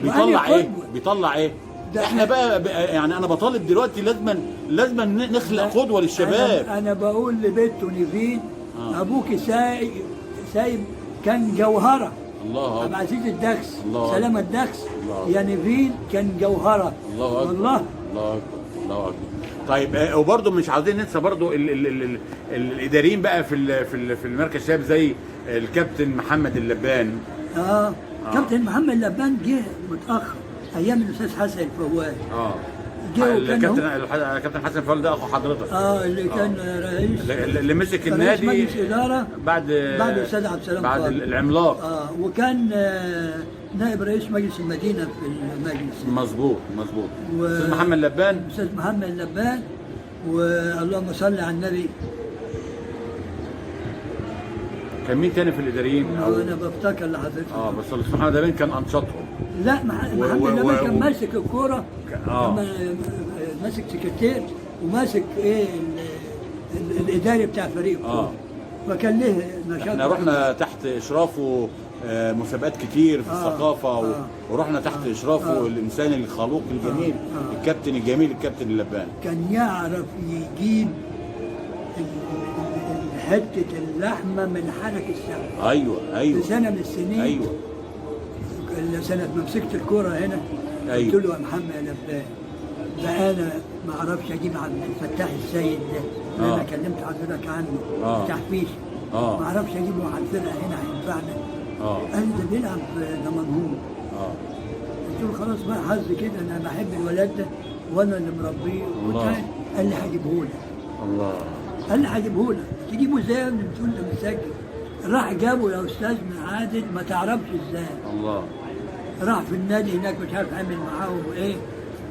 بيطلع ايه؟ بيطلع ايه؟ احنا بقى يعني انا بطالب دلوقتي لازم نخلق قدوه للشباب. انا بقول لبنته نيفين ابوك سايب كان جوهره. الله. عبد العزيز الدخس، الله. سلامه الدخس. يا نيفين كان جوهره. الله اكبر. والله. الله اكبر. الله اكبر. طيب وبرضه مش عاوزين ننسى برضه الاداريين بقى في المركز الشباب زي الكابتن محمد اللبان. كابتن محمد اللبان جه متاخر ايام الاستاذ حسن الفوال. الكابتن حسن الفوال ده اخو حضرتك. اللي كان رئيس اللي مسك النادي مجلس اداره بعد الاستاذ عبد السلام بعد فاضل. العملاق. وكان نائب رئيس مجلس المدينه في المجلس. مظبوط. استاذ محمد اللبان. استاذ محمد اللبان. واللهم صل على النبي. كان مين تاني في الاداريين؟ انا بفتكر لحضرتك. بس الاستاذ محمد اللبان كان انشطهم. لا محمد اللبان كان ماسك الكوره. كان ماسك سكرتير وماسك الاداري بتاع فريق الكوره. فكان له نشاط. احنا رحنا تحت اشرافه مسابقات كتير في الثقافه ورحنا تحت اشرافه الانسان الخلوق الجميل الكابتن الجميل الكابتن اللبان. كان يعرف يجيب حته اللحمه من حنك السمك. ايوه. في سنه من السنين. سنه ما مسكت الكوره هنا. قلت له يا محمد يا لبان، ده انا ما اعرفش اجيب عبد الفتاح السيد ده اللي انا كلمت حضرتك عنه بتاع فيش. ما اعرفش اجيبه على الفرقه هنا هينفعنا. قال لي ده بيلعب ده منهوم. قلت له خلاص بقى حظ كده، انا بحب الولد ده وانا اللي مربيه. قال لي هجيبه لك. الله. قال لي هجيبه لك. تجيبه ازاي؟ بتقول له مسجل. راح جابه يا استاذنا عادل ما تعرفش ازاي. الله. راح في النادي هناك مش عارف عامل معاهم وايه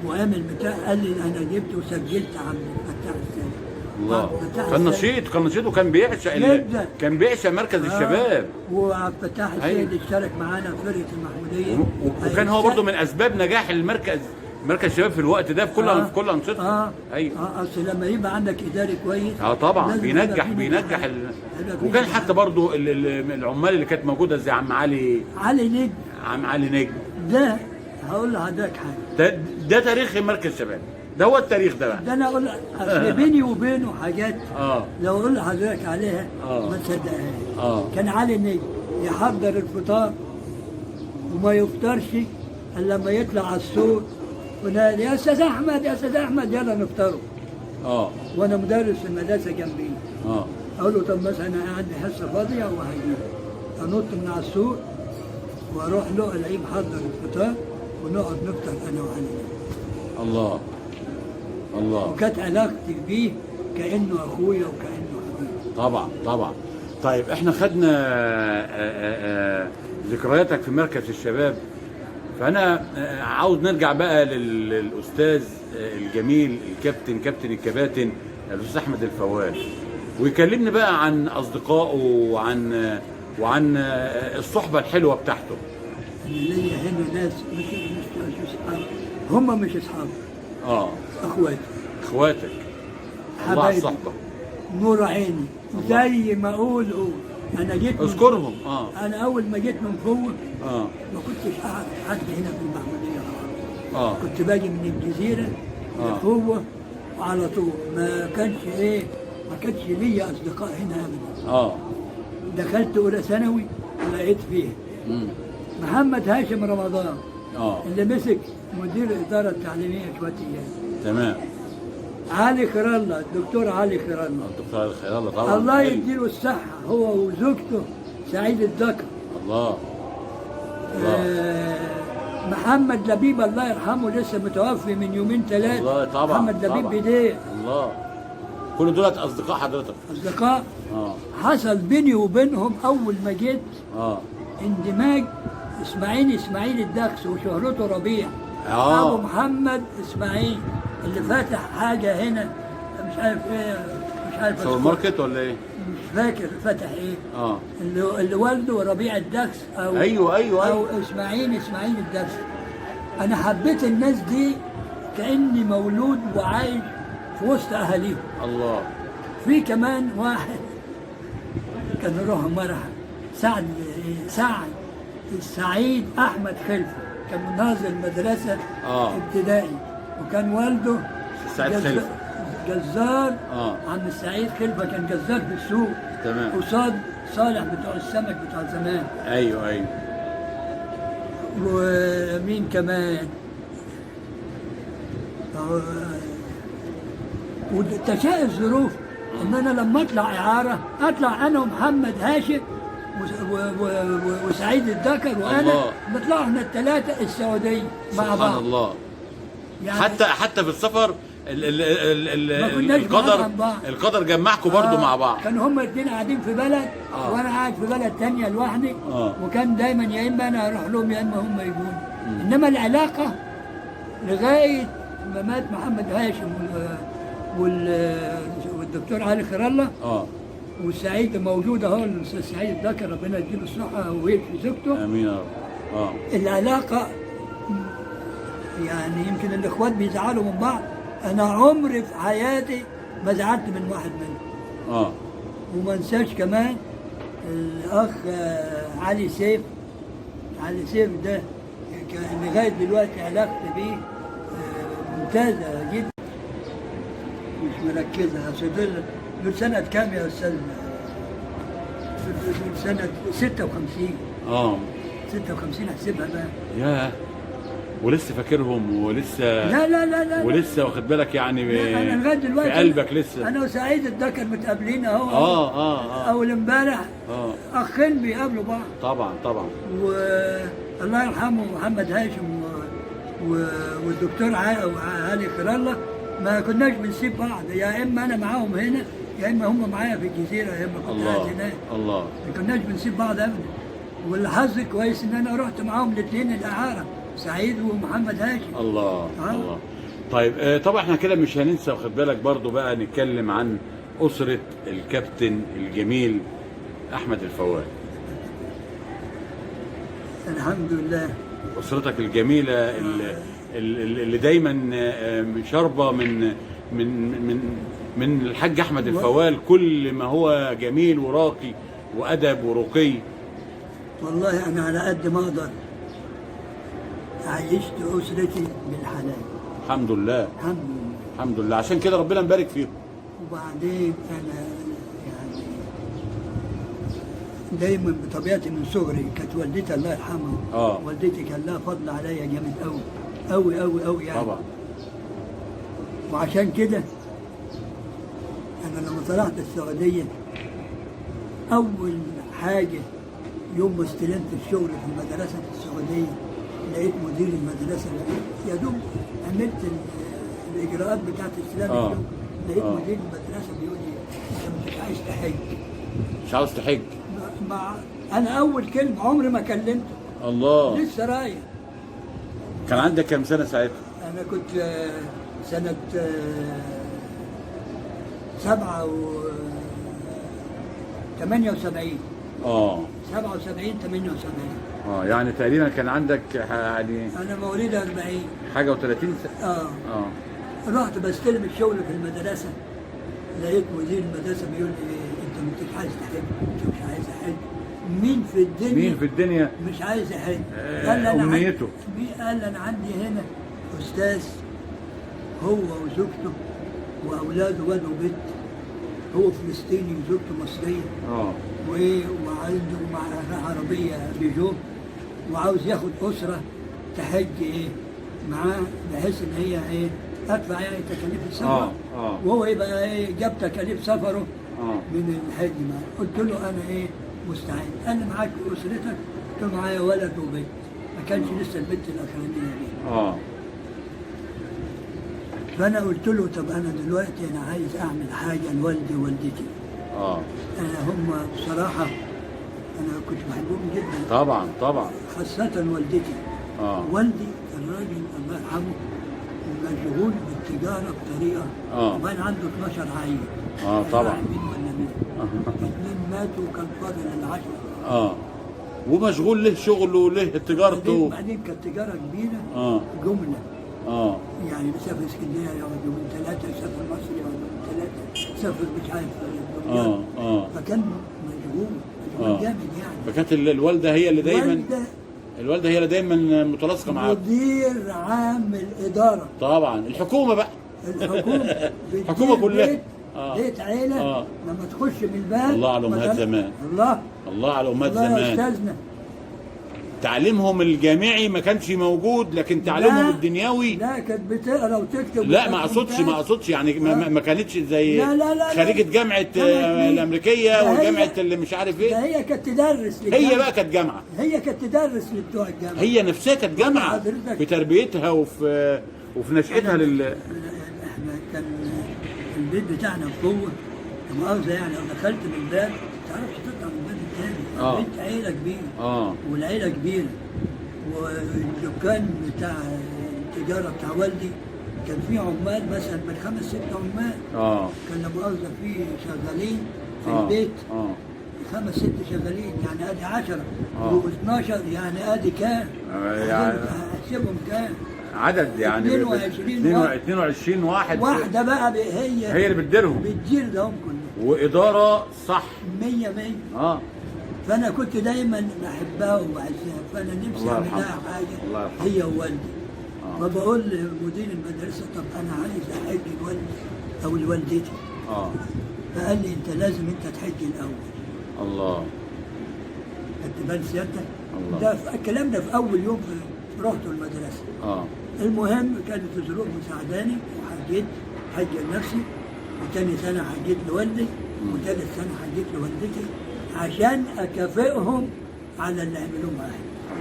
وعامل بتاع. قال لي انا جبت وسجلت عبد الفتاح السيد. الله. كان نشيط وكان بيعشق مركز الشباب. وعبد الفتاح السيد اشترك معانا في فرقه المحموديه. وكان هو برضه من اسباب نجاح مركز الشباب في الوقت ده في كل انشطته. ايوه. اصل لما يبقى عندك اداري كويس طبعا بينجح وكان حتى برضه العمال اللي كانت موجوده زي عم علي نجم. عم علي نجم ده هقول لحضرتك حاجه. ده تاريخ مركز الشباب. ده هو التاريخ ده بقى. ده انا اقول اصل بيني وبينه حاجات لو اقول لحضرتك عليها ما تصدقهاش. كان علي نجم يحضر الفطار وما يفطرش الا لما يطلع على السور ونادي يا استاذ احمد يا استاذ احمد يلا نفطره. وانا مدرس في المدرسه جنبي. اقول له طب مثلا انا عندي حصه فاضيه وهجيبه. انط من على السور واروح له الاقيه محضر الفطار ونقعد نفطر انا وعلي. الله. وكانت علاقتي بيه كانه اخويا وكانه حبيبي. طبعا. طيب احنا خدنا ذكرياتك في مركز الشباب، فانا عاوز نرجع بقى للاستاذ الجميل كابتن الكباتن الاستاذ احمد الفوال، ويكلمني بقى عن اصدقائه وعن الصحبه الحلوه بتاعته. ليا هنا ناس مش اصحاب، هم مش اصحاب. اخواتك. الله على الصحبه. نور عيني. زي ما اقول انا جيت اذكرهم. انا اول ما جيت من فوق ما كنتش اعرف حد هنا في المحموديه خالص. كنت باجي من الجزيره لفوق وعلى طول ما كانش ليا اصدقاء هنا ابدا. دخلت اولى ثانوي ولقيت فيها محمد هاشم رمضان اه اللي مسك مدير الاداره التعليميه شويه ايام. تمام. علي خير الله، الدكتور علي خير الله، الدكتور علي خير الله طبعا. الله يديله الصحه، هو وزوجته سعيد الذكر. الله. محمد لبيب الله يرحمه لسه متوفي من يومين ثلاثه. الله طبعا. محمد لبيب طبعا. بديه. الله. كل دولت اصدقاء حضرتك. اصدقاء. اه حصل بيني وبينهم اول ما جيت اه اندماج. اسماعيل الدخس وشهرته ربيع. آه. ابو محمد اسماعيل اللي فاتح حاجه هنا مش عارف ايه، مش عارف سوبر ماركت ولا ايه؟ مش فاكر فتح ايه. اه اللي والده ربيع الدخس او ايوه او اسماعيل الدخس. انا حبيت الناس دي كاني مولود وعايش في وسط اهاليهم. الله. في كمان واحد كان يروح مرح سعيد احمد خلفه، كان مناظر مدرسه ابتدائي، وكان والده سعيد خلفه جزار. عم السعيد خلفه كان جزار في السوق. تمام. قصاد صالح بتوع السمك بتوع زمان. ايوه. ومين كمان؟ وتشاء الظروف ان انا لما اطلع اعاره اطلع انا ومحمد هاشم وسعيد الذكر وانا نطلع احنا الثلاثه السعوديه مع بعض. سبحان الله. يعني حتى في السفر القدر جمعكم برضه مع بعض. كانوا هم الاثنين قاعدين في بلد وانا قاعد في بلد ثانيه لوحدي. وكان دايما يا اما انا اروح لهم يا اما هم يجوني. انما العلاقه لغايه ما مات محمد هاشم والدكتور علي خير الله. والسعيد موجود اهو، الاستاذ سعيد ذكر ربنا يديله الصحه ويشفي زوجته. امين يا رب. العلاقه يعني يمكن الاخوات بيزعلوا من بعض، انا عمري في حياتي ما زعلت من واحد منهم. وما انساش كمان الاخ علي سيف. علي سيف ده لغايه دلوقتي علاقتي بيه ممتازه جدا. مش مركزه. اصل دول سنه كام يا استاذ؟ دول سنه 56. 56 احسبها بقى. ياه. ولسه فاكرهم ولسه لا ولسه واخد بالك يعني انا لغايه دلوقتي في قلبك لسه. انا وسعيد الذكر متقابلين اهو. اول امبارح اخين بيقابلوا بعض. طبعا. والله يرحمه محمد هاشم والدكتور علي خير الله ما كناش بنسيب بعض، يا اما انا معاهم هنا يا اما هم معايا في الجزيره يا اما كنت قاعد هناك. الله. ما كناش بنسيب بعض ابدا. والحظ كويس ان انا رحت معاهم الاثنين الاعاره، سعيد ومحمد هاشم. الله. طيب طبعا احنا كده مش هننسى واخد بالك برضو بقى نتكلم عن اسره الكابتن الجميل احمد الفوال. الحمد لله. اسرتك الجميله اللي دايما شاربه من الحاج احمد الفوال كل ما هو جميل وراقي وادب ورقي. والله انا على قد ما اقدر عيشت اسرتي بالحلال. الحمد لله. الحمد لله. عشان كده ربنا مبارك فيهم. وبعدين انا يعني دايما بطبيعتي من صغري كانت والدتي الله يرحمها. والدتي كان لها فضل عليا جامد قوي يعني. طبعا. وعشان كده انا لما طلعت السعوديه اول حاجه يوم ما استلمت الشغل في المدرسه السعوديه لقيت مدير المدرسه يا دوب عملت الاجراءات بتاعت استلام الشغل لقيت مدير المدرسه بيقول لي انت مش عايز تحج. مش عاوز تحج؟ انا اول كلمه عمري ما كلمته. الله. لسه رايح. كان عندك كام سنه ساعتها؟ انا كنت سنه 78. 77 78. يعني تقريبا كان عندك يعني انا مواليد 40 حاجه و30 سنه. رحت بستلم الشغل في المدرسه لقيت مدير المدرسه بيقول لي انت مش عايز تحج. انت مش عايز احج. مين في الدنيا مش عايز يحج؟ قال لي امنيته. قال لي انا عندي هنا استاذ هو وزوجته واولاده ولد وبنت، هو فلسطيني وزوجته مصريه. وعنده عربيه بيجو وعاوز ياخد اسره تحج ايه معاه، بحيث ان هي ايه ادفع يعني تكاليف السفر. وهو يبقى ايه جاب تكاليف سفره من الحج معاه. قلت له انا ايه مستعد. قال لي معاك اسرتك؟ قلت له معايا ولد وبنت، ما كانش لسه البنت الاخرانيه دي. فانا قلت له طب انا دلوقتي انا عايز اعمل حاجه لوالدي ووالدتي. انا هم بصراحه انا كنت بحبهم جدا. طبعا طبعا. خاصه والدتي. والدي الراجل الله يرحمه مشغول بالتجاره بطريقه، وكان عنده 12 عيل. طبعا. مين ولا مين؟ 2 ماتوا وكان فاضل ال10. ومشغول له شغله وله تجارته. بعدين كانت تجاره كبيره. جمله. يعني بيسافر اسكندريه يقعد يومين 3، يسافر مصر يقعد يومين 3، يسافر مش عارف فكان مشغول جامد يعني. فكانت الوالده هي اللي دايما الوالده هي اللي دايما متلاصقه معاه. مدير عام الاداره. طبعا الحكومه بقى. الحكومه كلها. بيت عيله لما تخش من الباب. الله على امهات زمان. الله على امهات زمان. الله استاذنا. تعليمهم الجامعي ما كانش موجود، لكن تعليمهم الدنيوي لا كانت بتقرا وتكتب. لا ما اقصدش يعني ما كانتش زي خريجه جامعه الامريكيه وجامعه اللي مش عارف ايه. ده هي كانت تدرس للجامعة. هي بقى كانت جامعه. هي كانت تدرس لبتوع الجامعه. هي نفسها كانت جامعه في تربيتها وفي نشأتها احنا كان البيت بتاعنا بقوه مؤاخذه يعني لو دخلت من الباب ما تعرفش تطلع من الباب الثاني. بيت عيله كبيره. والعيله كبيره. والدكان بتاع التجاره بتاع والدي كان فيه عمال مثلا من 5 6 عمال. كان لا مؤاخذه فيه شغالين في البيت 5 6 شغالين، يعني ادي 10 و12 يعني ادي كام؟ يعني احسبهم كام؟ عدد يعني 22 واحد. واحده بقى هي اللي بتديرهم. بتدير لهم كلهم. واداره صح 100. فانا كنت دايما بحبها وبعزها، فانا نفسي اعمل لها حاجه هي ووالدي. فبقول لمدير المدرسه طب انا عايز احج لوالدي او لوالدتي. فقال لي انت لازم انت تحج الاول. الله. خدت بال سيادتك؟ ده الكلام ده في اول يوم رحت المدرسه. المهم كانت الظروف مساعداني وحجيت حج لنفسي، وتاني سنه حجيت لوالدي، وثالث سنه حجيت لوالدتي عشان اكافئهم على اللي عملوه معايا.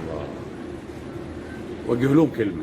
الله. وجه لهم كلمه.